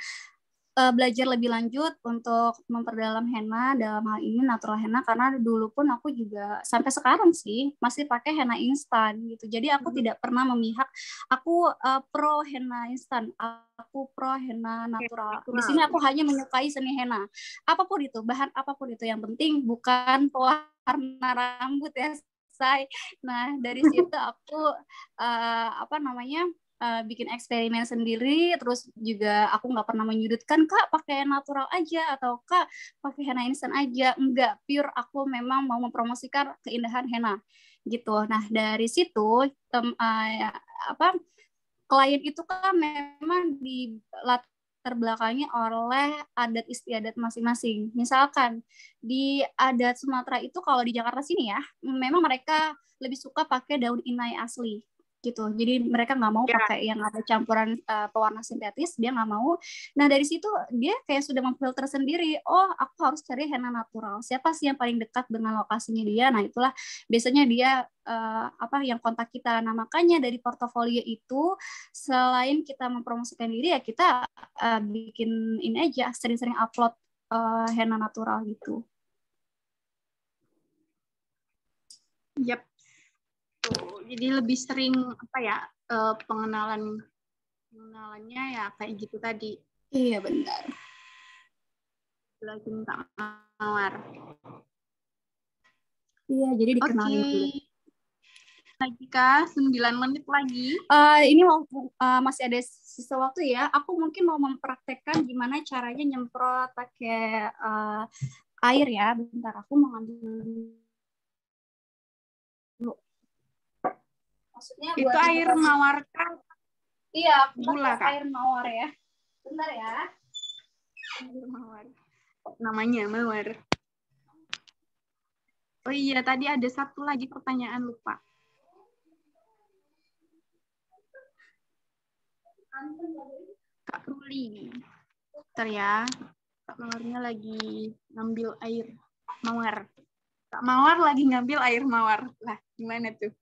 belajar lebih lanjut untuk memperdalam henna, dalam hal ini natural henna, karena dulu pun aku juga sampai sekarang sih masih pakai henna instan gitu. Jadi aku tidak pernah memihak aku pro henna instan, aku pro henna natural. Di sini aku hanya menyukai seni henna. Apapun itu, bahan apapun itu, yang penting bukan pewarna rambut ya, say. Nah, dari situ aku bikin eksperimen sendiri, terus juga aku nggak pernah menyudutkan, Kak pakai natural aja atau Kak pakai henna instan aja, enggak, pure aku memang mau mempromosikan keindahan henna gitu. Nah dari situ klien itu kan memang di latar belakangnya oleh adat istiadat masing-masing. Misalkan di adat Sumatera itu, kalau di Jakarta sini ya, memang mereka lebih suka pakai daun inai asli gitu. Jadi mereka nggak mau pakai yang ada campuran pewarna sintetis, dia nggak mau. Nah dari situ dia kayak sudah memfilter sendiri, oh aku harus cari henna natural. Siapa sih yang paling dekat dengan lokasinya dia? Nah itulah biasanya dia yang kontak kita. Nah makanya dari portofolio itu, selain kita mempromosikan diri ya kita bikin ini aja, sering-sering upload henna natural gitu. Yap. Tuh, Jadi lebih sering apa ya, pengenalannya ya kayak gitu tadi. Iya benar. Jelasin Kak Mawar. Iya, jadi dikenalin dulu. Lagi Kak, 9 menit lagi. Ini masih ada sisa waktu ya. Aku mungkin mau mempraktekkan gimana caranya nyemprot pakai air ya. Bentar, aku mau ngambil dulu. Maksudnya itu air mawar kan? Iya, gula Kak. Air mawar ya. Bentar ya. Air mawar. Namanya mawar. Oh iya, tadi ada satu lagi pertanyaan lupa. Kak Ruli. Bentar ya. Kak Mawarnya lagi ngambil air mawar. Kak Mawar lagi ngambil air mawar. Lah, gimana tuh?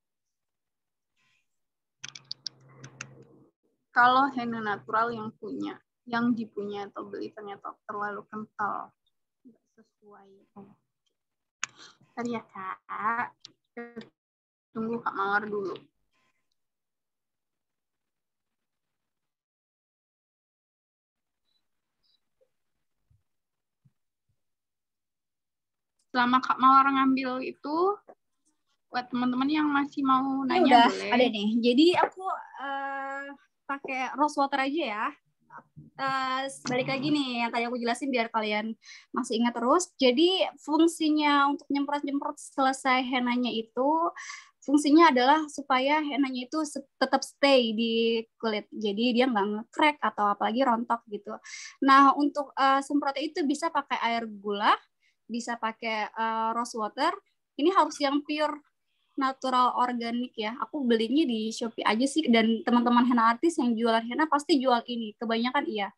Kalau henna natural yang dipunya atau beli ternyata terlalu kental, nggak sesuai. Bentar ya Kak. Tunggu Kak Mawar dulu. Selama Kak Mawar ngambil itu, buat teman-teman yang masih mau nanya udah boleh. Ada nih. Jadi aku pakai rose water aja ya. Balik lagi nih yang tadi aku jelasin biar kalian masih ingat terus. Jadi fungsinya untuk nyemprot-nyemprot selesai henanya itu, fungsinya adalah supaya henanya itu tetap stay di kulit. Jadi dia nggak nge-crack atau apalagi rontok gitu. Nah, untuk semprotnya itu bisa pakai air gula, bisa pakai rose water. Ini harus yang pure natural organik ya. Aku belinya di Shopee aja sih, dan teman-teman henna artis yang jualan henna pasti jual ini. Kebanyakan iya.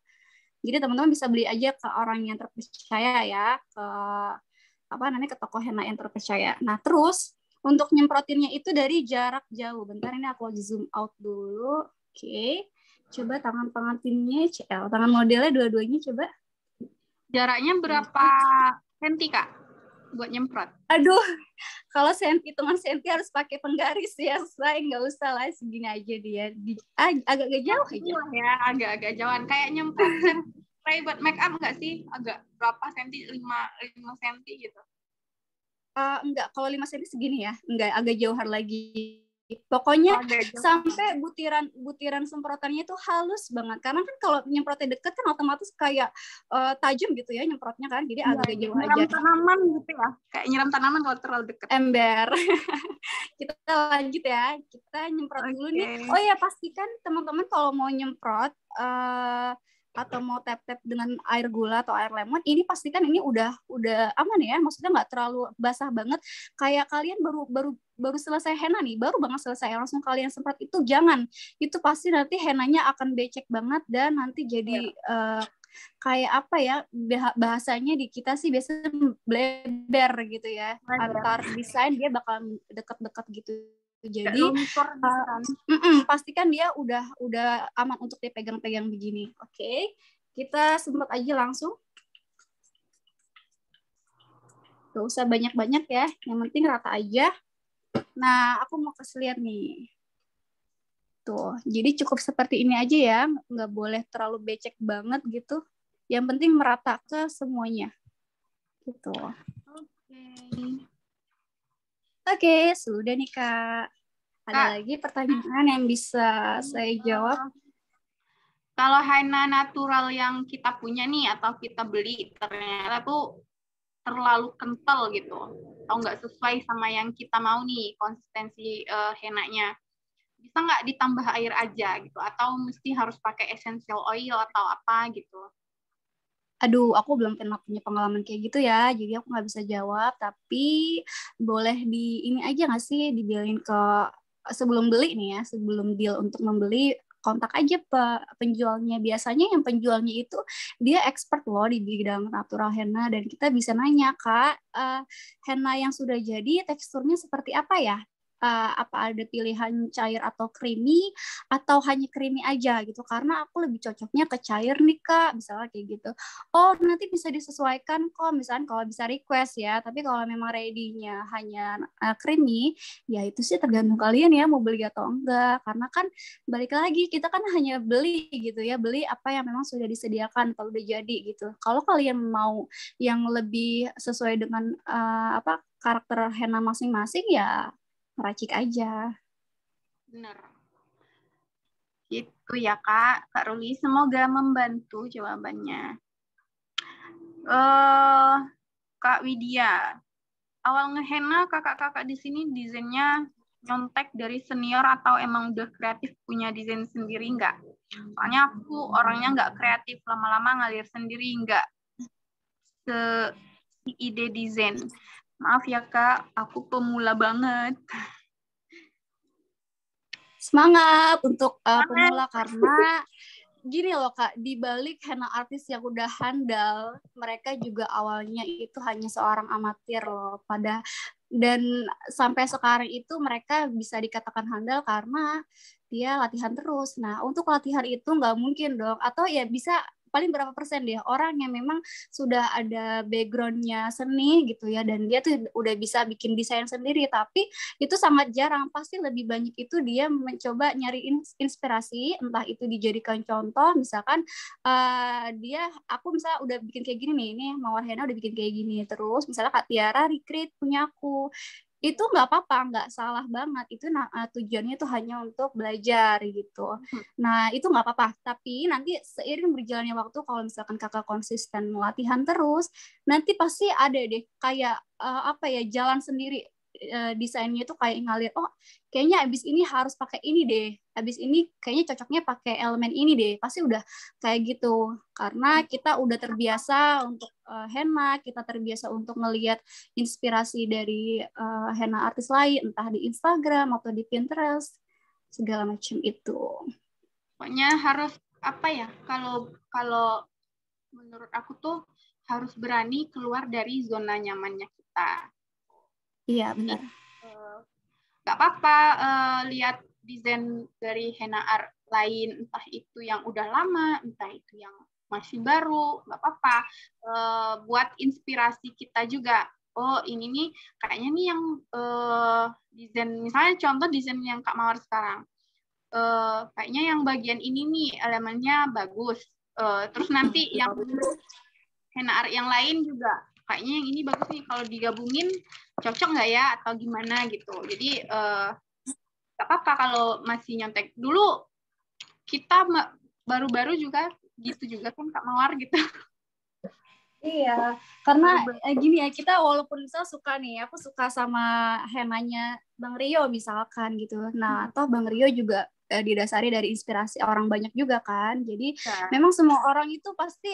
Jadi teman-teman bisa beli aja ke orang yang terpercaya ya, ke toko henna yang terpercaya. Nah, terus untuk nyemprotinnya itu dari jarak jauh. Bentar, ini aku zoom out dulu. Oke. Coba tangan pengantinnya, tangan modelnya dua-duanya coba. Jaraknya berapa senti Kak buat nyemprot? Aduh, kalau hitungan senti harus pakai penggaris ya, saya nggak usah lah, segini aja dia. Agak-agak jauh aja. Ya, agak-agak jauhan. Kayak nyemprot spray buat make up nggak sih? Agak berapa senti? 5 senti gitu? Enggak, kalau 5 senti segini ya. Enggak, agak jauhan lagi. Pokoknya sampai butiran semprotannya itu halus banget. Karena kan kalau nyemprotnya deket kan otomatis kayak tajam gitu ya nyemprotnya kan. Jadi agak jauh aja. Nyiram tanaman gitu ya. Kayak nyiram tanaman kalau terlalu deket. Ember. Kita lanjut ya. Kita nyemprot dulu nih. Oh ya, pastikan teman-teman kalau mau nyemprot atau mau tap-tap dengan air gula atau air lemon, ini pastikan ini udah aman ya, maksudnya nggak terlalu basah banget. Kayak kalian baru selesai henna nih, baru banget selesai, langsung kalian semprot itu jangan. Itu pasti nanti hennanya akan becek banget dan nanti jadi kayak apa ya, bahasanya di kita sih biasanya bleber gitu ya. Antar desain dia bakal deket-deket gitu. Jadi pastikan dia udah aman untuk dipegang-pegang begini. Oke, kita semprot aja langsung. Gak usah banyak-banyak ya, yang penting rata aja. Nah, aku mau kasih lihat nih. Tuh, jadi cukup seperti ini aja ya, nggak boleh terlalu becek banget gitu. Yang penting merata ke semuanya. Gitu. Oke, sudah nih Kak. Ada lagi pertanyaan yang bisa saya jawab? Kalau henna natural yang kita punya nih atau kita beli ternyata tuh terlalu kental gitu, atau nggak sesuai sama yang kita mau nih konsistensi hennanya, bisa nggak ditambah air aja gitu, atau mesti harus pakai essential oil atau apa gitu? Aduh, aku belum pernah punya pengalaman kayak gitu ya, jadi aku nggak bisa jawab. Tapi boleh ini aja nggak sih, dibilin ke sebelum beli nih ya, sebelum deal untuk membeli, kontak aja penjualnya. Biasanya yang penjualnya itu dia expert loh di bidang natural henna, dan kita bisa nanya, Kak, henna yang sudah jadi teksturnya seperti apa ya? apa ada pilihan cair atau creamy atau hanya creamy aja gitu, karena aku lebih cocoknya ke cair nih Kak, misalnya kayak gitu. Oh, nanti bisa disesuaikan kok, misalnya kalau bisa request ya, tapi kalau memang ready-nya hanya creamy, ya itu sih tergantung kalian ya mau beli atau enggak, karena kan balik lagi kita kan hanya beli gitu ya, beli apa yang memang sudah disediakan kalau udah jadi gitu. Kalau kalian mau yang lebih sesuai dengan apa karakter henna masing-masing ya meracik aja. Benar. Gitu ya Kak Ruli. Semoga membantu jawabannya. Kak Widya, awal ngehenna kakak-kakak di sini desainnya nyontek dari senior atau emang udah kreatif punya desain sendiri nggak? Soalnya aku orangnya nggak kreatif, lama-lama ngalir sendiri, nggak ide desain. Maaf ya Kak, aku pemula banget. Semangat untuk pemula, karena gini loh Kak, di balik henna artis yang udah handal, mereka juga awalnya itu hanya seorang amatir loh. Dan sampai sekarang itu mereka bisa dikatakan handal karena dia latihan terus. Nah, untuk latihan itu nggak mungkin dong, atau ya bisa paling berapa persen deh orang yang memang sudah ada background-nya seni gitu ya, dan dia tuh udah bisa bikin desain sendiri, tapi itu sangat jarang. Pasti lebih banyak itu dia mencoba nyari inspirasi, entah itu dijadikan contoh, misalkan aku misalnya udah bikin kayak gini nih, ini Mawar Henna udah bikin kayak gini, terus misalnya Kak Tiara recreate punya aku, itu nggak apa-apa, nggak salah banget. Itu tujuannya itu hanya untuk belajar gitu. Nah, itu nggak apa-apa. Tapi nanti seiring berjalannya waktu, kalau misalkan kakak konsisten latihan terus, nanti pasti ada deh kayak apa ya, jalan sendiri. Desainnya itu kayak ngalir, oh kayaknya abis ini harus pakai ini deh, abis ini kayaknya cocoknya pakai elemen ini deh, pasti udah kayak gitu, karena kita udah terbiasa untuk henna, kita terbiasa untuk melihat inspirasi dari henna artis lain, entah di Instagram atau di Pinterest, segala macam itu. Pokoknya harus apa ya, kalau menurut aku tuh harus berani keluar dari zona nyamannya kita. Iya, benar. Gak apa-apa lihat desain dari henna art lain, entah itu yang udah lama, entah itu yang masih baru, gak apa-apa. Buat inspirasi kita juga. Oh, ini nih kayaknya nih yang desain, misalnya contoh desain yang Kak Mawar sekarang. Kayaknya yang bagian ini nih elemennya bagus. Terus nanti yang henna art yang lain juga kayaknya yang ini bagus nih, kalau digabungin cocok nggak ya atau gimana gitu. Jadi nggak apa-apa kalau masih nyontek. Dulu kita baru-baru juga gitu juga kan Kak Mawar gitu. Iya, karena gini ya, kita walaupun misal suka nih, aku suka sama hennanya Bang Rio misalkan gitu. Nah, toh Bang Rio juga didasari dari inspirasi orang banyak juga kan. Jadi memang semua orang itu pasti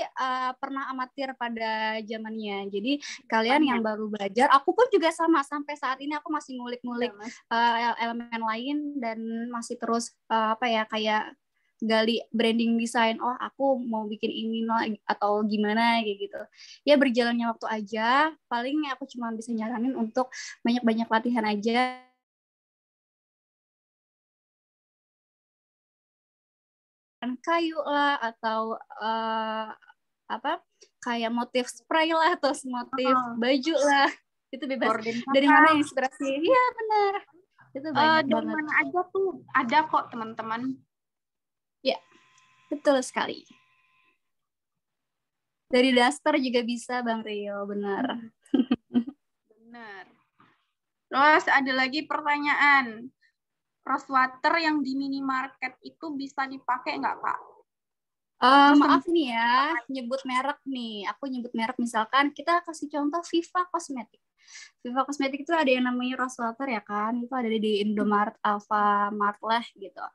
pernah amatir pada zamannya. Jadi kalian yang baru belajar, aku pun juga sama, sampai saat ini aku masih ngulik-ngulik elemen lain dan masih terus apa ya, kayak gali branding desain, oh aku mau bikin ini atau gimana kayak gitu. Ya berjalannya waktu aja, paling aku cuma bisa nyaranin untuk banyak-banyak latihan aja. Kayu lah, atau apa kayak motif spray lah, atau motif baju lah, itu bebas. Dari mana inspirasi? Iya benar, itu banyak dari banget. mana aja tuh ada kok teman-teman. Ya, betul sekali. Dari daster juga bisa Bang Rio, benar. Benar. Terus ada lagi pertanyaan, rose water yang di minimarket itu bisa dipakai nggak Kak? Maaf nih ya, nyebut merek nih. Aku nyebut merek, misalkan kita kasih contoh Viva Cosmetic. Viva Cosmetic itu ada yang namanya rose water ya kan, itu ada di Indomaret, Alfamart lah gitu.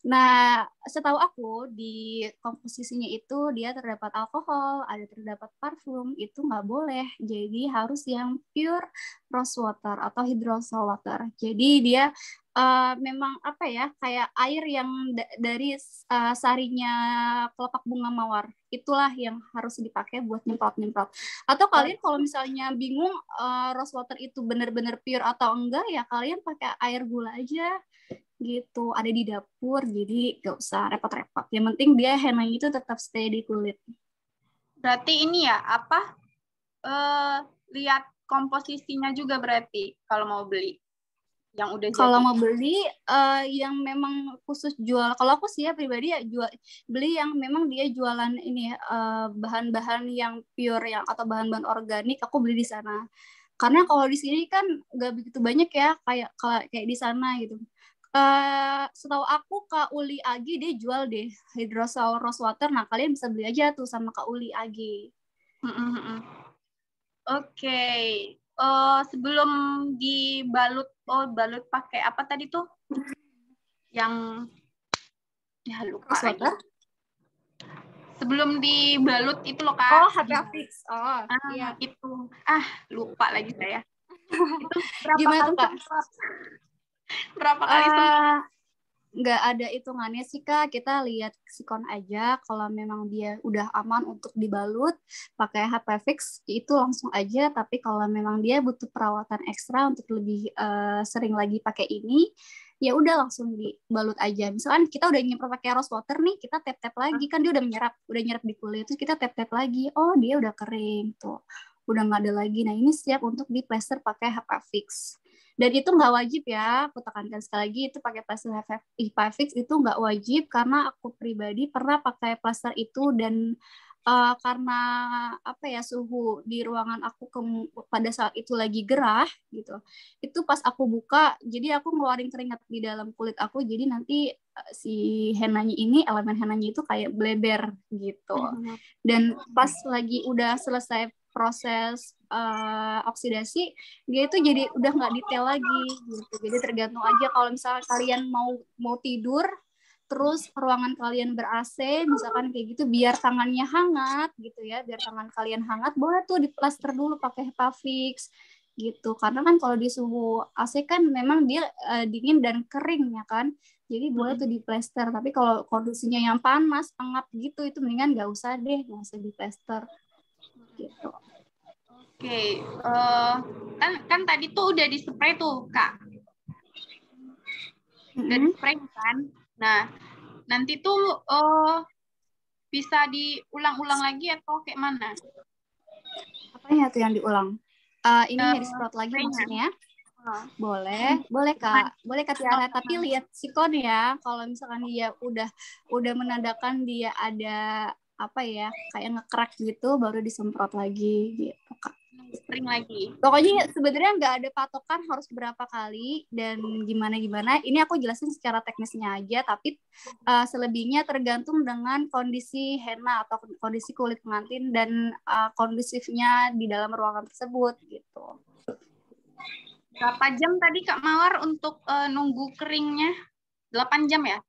Nah, setahu aku di komposisinya itu dia terdapat alkohol, terdapat parfum, itu nggak boleh. Jadi harus yang pure rose water atau hydrosol water. Jadi dia memang apa ya, kayak air yang dari sarinya kelopak bunga mawar. Itulah yang harus dipakai buat nyemprot-nyemprot. Atau kalian kalau misalnya bingung rose water itu benar-benar pure atau enggak, ya kalian pakai air gula aja gitu. Ada di dapur, jadi gak usah repot-repot. Yang penting dia henna itu tetap stay di kulit. Berarti ini ya, apa? Lihat komposisinya juga berarti kalau mau beli. Yang udah Kalau jadi. mau beli yang memang khusus jual, kalau aku sih ya pribadi ya beli yang memang dia jualan ini bahan-bahan yang pure yang atau bahan-bahan organik, aku beli di sana. Karena kalau di sini kan nggak begitu banyak ya kayak di sana gitu. Setahu aku Kak Uli Agi dia jual deh hydrosol rose water. Nah kalian bisa beli aja tuh sama Kak Uli Agi. Oke. Sebelum dibalut, balut pakai apa tadi tuh? Yang ya lupa Rose lagi. water? Sebelum dibalut itu loh Kak. Oh, Haprafix. Oh, iya. Itu. Lupa lagi saya. Itu berapa Gimana kali Kak? semprot? Berapa kali semprot? Nggak ada hitungannya sih Kak, kita lihat sikon aja. Kalau memang dia udah aman untuk dibalut pakai Haprafix itu langsung aja. Tapi kalau memang dia butuh perawatan ekstra untuk lebih sering lagi pakai ini, ya udah langsung dibalut aja. Misalkan kita udah nyemprot pakai rose water nih, kita tap-tap lagi, kan dia udah nyerap di kulit, terus kita tap-tap lagi, oh dia udah kering tuh, udah nggak ada lagi. Nah ini siap untuk di plester pakai Haprafix. Dan itu nggak wajib ya, aku tekankan sekali lagi, itu pakai plaster Haprafix itu nggak wajib, karena aku pribadi pernah pakai plaster itu dan karena apa ya, suhu di ruangan aku pada saat itu lagi gerah gitu, itu pas aku buka, jadi aku ngeluarin keringat di dalam kulit aku, jadi nanti si henanya ini, elemen henanya itu kayak bleber gitu. Dan pas lagi udah selesai proses oksidasi, dia itu jadi udah nggak detail lagi gitu. Jadi tergantung aja, kalau misalnya kalian mau tidur terus ruangan kalian ber-AC misalkan kayak gitu, biar tangannya hangat gitu ya, biar tangan kalian hangat, boleh tuh diplaster dulu pakai Haprafix gitu. Karena kan kalau di suhu AC kan memang dia dingin dan kering ya kan, jadi boleh tuh diplaster. Tapi kalau kondisinya yang panas pengap gitu, itu mendingan nggak usah deh, nggak usah diplaster gitu. Oke, kan tadi tuh udah di-spray tuh Kak, udah di-spray kan. Nah nanti tuh bisa diulang-ulang lagi atau kayak mana? Apanya tuh yang diulang? Ininya disemprot lagi maksudnya? Boleh Kak, boleh Kak Tiara. Tapi lihat sikon ya. Kalau misalkan dia udah menandakan dia ada apa ya, kayak nge-crack gitu, baru disemprot lagi gitu Kak. Spring lagi. Pokoknya sebenarnya nggak ada patokan harus berapa kali dan gimana. Ini aku jelasin secara teknisnya aja, tapi selebihnya tergantung dengan kondisi henna atau kondisi kulit pengantin dan kondusifnya di dalam ruangan tersebut gitu. Berapa jam tadi Kak Mawar untuk nunggu keringnya? 8 jam ya?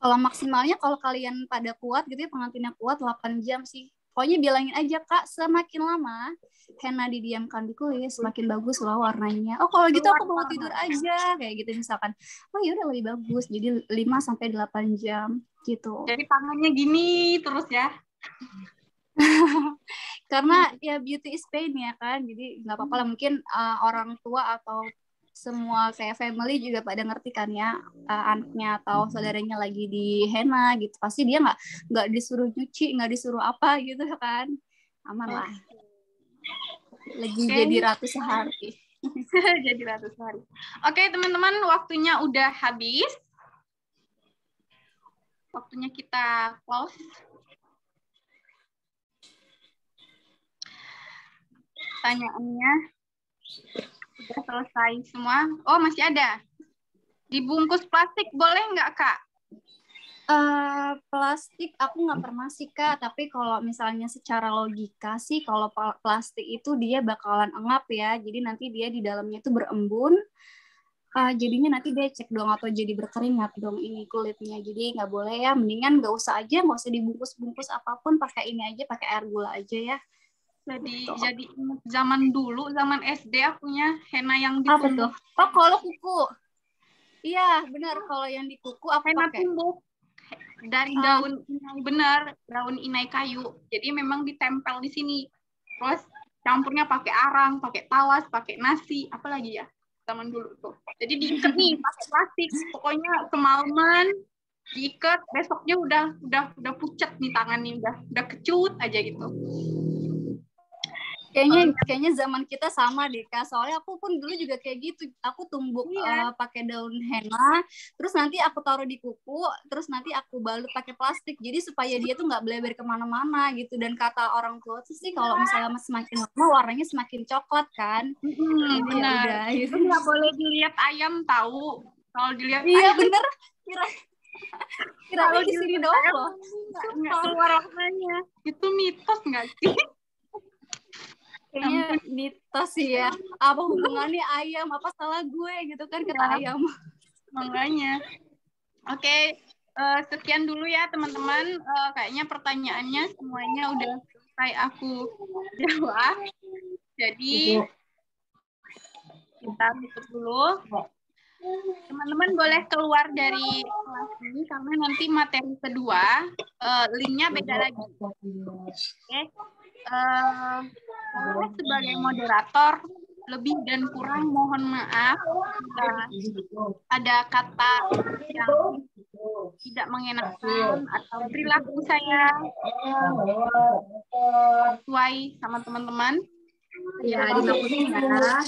Kalau maksimalnya kalau kalian pada kuat gitu ya, pengantinnya kuat 8 jam sih. Pokoknya bilangin aja Kak, semakin lama henna didiamkan di kulit, semakin bagus loh warnanya. Oh kalau gitu aku mau tidur aja, kayak gitu misalkan. Oh ya udah lebih bagus, jadi 5-8 jam gitu. Jadi tangannya gini terus ya? Karena ya beauty is pain ya kan, jadi nggak apa-apa lah. Mungkin orang tua atau semua kayak family juga pada ngerti kan ya, anaknya atau saudaranya lagi di henna gitu, pasti dia nggak disuruh nyuci, nggak disuruh apa gitu kan, aman lah. Lagi jadi ratu sehari. Jadi ratu sehari. Oke teman-teman, waktunya udah habis. Waktunya kita close. Pertanyaannya sudah selesai semua. Oh masih ada. Dibungkus plastik boleh nggak Kak? Plastik aku nggak pernah sih Kak, tapi kalau misalnya secara logika sih, kalau plastik itu dia bakalan engap ya, jadi nanti dia di dalamnya itu berembun, jadinya nanti dia cek dong atau jadi berkeringat dong ini kulitnya, jadi nggak boleh ya, mendingan nggak usah aja, nggak usah dibungkus-bungkus apapun, pakai ini aja, pakai air gula aja ya. Jadi zaman dulu, zaman SD akunya henna yang apa tuh? Oh kalau kuku. Iya, benar. Kalau yang di kuku aku henna pakai. tumbuk dari daun inai, benar, daun inai kayu. Jadi memang ditempel di sini. Terus campurnya pakai arang, pakai tawas, pakai nasi, apalagi ya zaman dulu tuh. Jadi diikat nih pakai plastik. Pokoknya semalaman diikat, besoknya udah pucat nih tangan nih, udah kecut aja gitu. Kayaknya zaman kita sama deh Kak. Soalnya aku pun dulu juga kayak gitu. Aku tumbuk pakai daun henna, terus nanti aku taruh di kuku, terus nanti aku balut pakai plastik. Jadi supaya dia tuh nggak bleber kemana-mana gitu. Dan kata orang tua tuh sih kalau misalnya semakin lama warnanya semakin coklat kan. Jadi benar. ya udah. Itu nggak boleh dilihat ayam tahu. Kalau dilihat Iya ayam, bener. Kira-kira di sini doang loh. Nggak keluar warnanya. Itu mitos nggak sih? Kayaknya mitos sih ya. Apa hubungannya ayam? Apa salah gue gitu kan kata ayam. Makanya. Oke, sekian dulu ya teman-teman. Kayaknya pertanyaannya semuanya udah selesai aku jawab. Jadi kita tutup dulu. Teman-teman boleh keluar dari kelas ini karena nanti materi kedua linknya beda lagi. Oke. Saya sebagai moderator lebih dan kurang mohon maaf ada kata yang tidak mengenakan atau perilaku saya sesuai sama teman-teman. Ya, dimaklumi ya.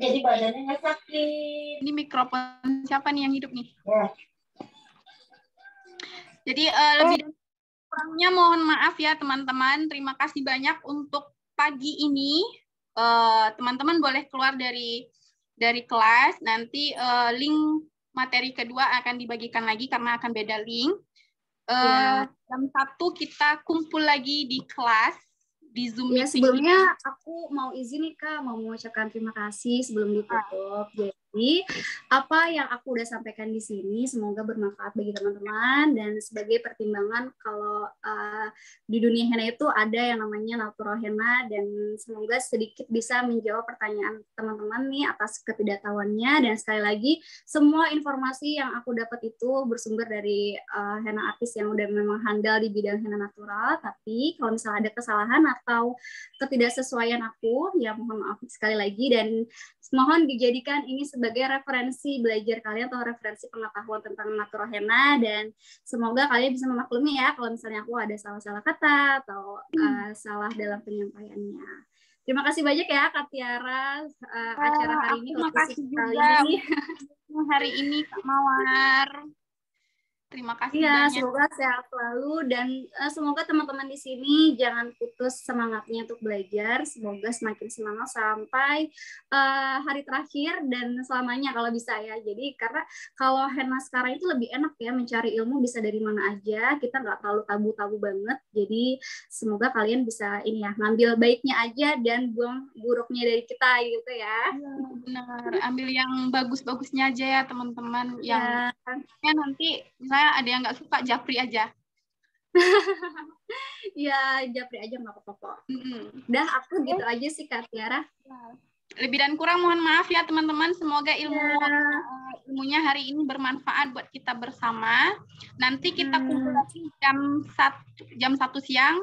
Jadi badannya nggak sakit. Ini mikrofon siapa nih yang hidup nih? Jadi lebih dan kurangnya mohon maaf ya teman-teman. Terima kasih banyak untuk pagi ini. Teman-teman boleh keluar dari kelas. Nanti link materi kedua akan dibagikan lagi karena akan beda link. Jam 1 kita kumpul lagi di kelas di Zoom ya, meeting. sebelumnya aku mau izin nih Kak, mau mengucapkan terima kasih sebelum ditutup. Jadi apa yang aku udah sampaikan di sini semoga bermanfaat bagi teman-teman dan sebagai pertimbangan kalau di dunia henna itu ada yang namanya natural henna dan semoga sedikit bisa menjawab pertanyaan teman-teman nih atas ketidaktahuannya dan sekali lagi semua informasi yang aku dapat itu bersumber dari henna artis yang udah memang handal di bidang henna natural. Tapi kalau misalnya ada kesalahan atau ketidaksesuaian aku ya mohon maaf sekali lagi dan mohon dijadikan ini sebagai referensi belajar kalian atau referensi pengetahuan tentang natural henna dan semoga kalian bisa memaklumi ya kalau misalnya aku ada salah-salah kata atau salah dalam penyampaiannya. Terima kasih banyak ya Kak Tiara acara hari ini. Terima kasih juga hari ini Kak Mawar. Terima kasih banyak. Semoga sehat selalu dan semoga teman-teman di sini jangan putus semangatnya untuk belajar. Semoga semakin semangat sampai hari terakhir dan selamanya kalau bisa ya. Jadi karena kalau henna sekarang itu lebih enak ya mencari ilmu bisa dari mana aja. Kita nggak terlalu tabu-tabu banget. Jadi semoga kalian bisa ini ya ngambil baiknya aja dan buang buruknya dari kita gitu ya. Benar, ambil yang bagus-bagusnya aja ya teman-teman. Yang nanti misalnya ada yang nggak suka japri aja. Ya japri aja nggak apa-apa. Udah aku gitu aja sih Kak Tiara. Lebih dan kurang mohon maaf ya teman-teman. Semoga ilmunya hari ini bermanfaat buat kita bersama. Nanti kita kumpul lagi jam 1 siang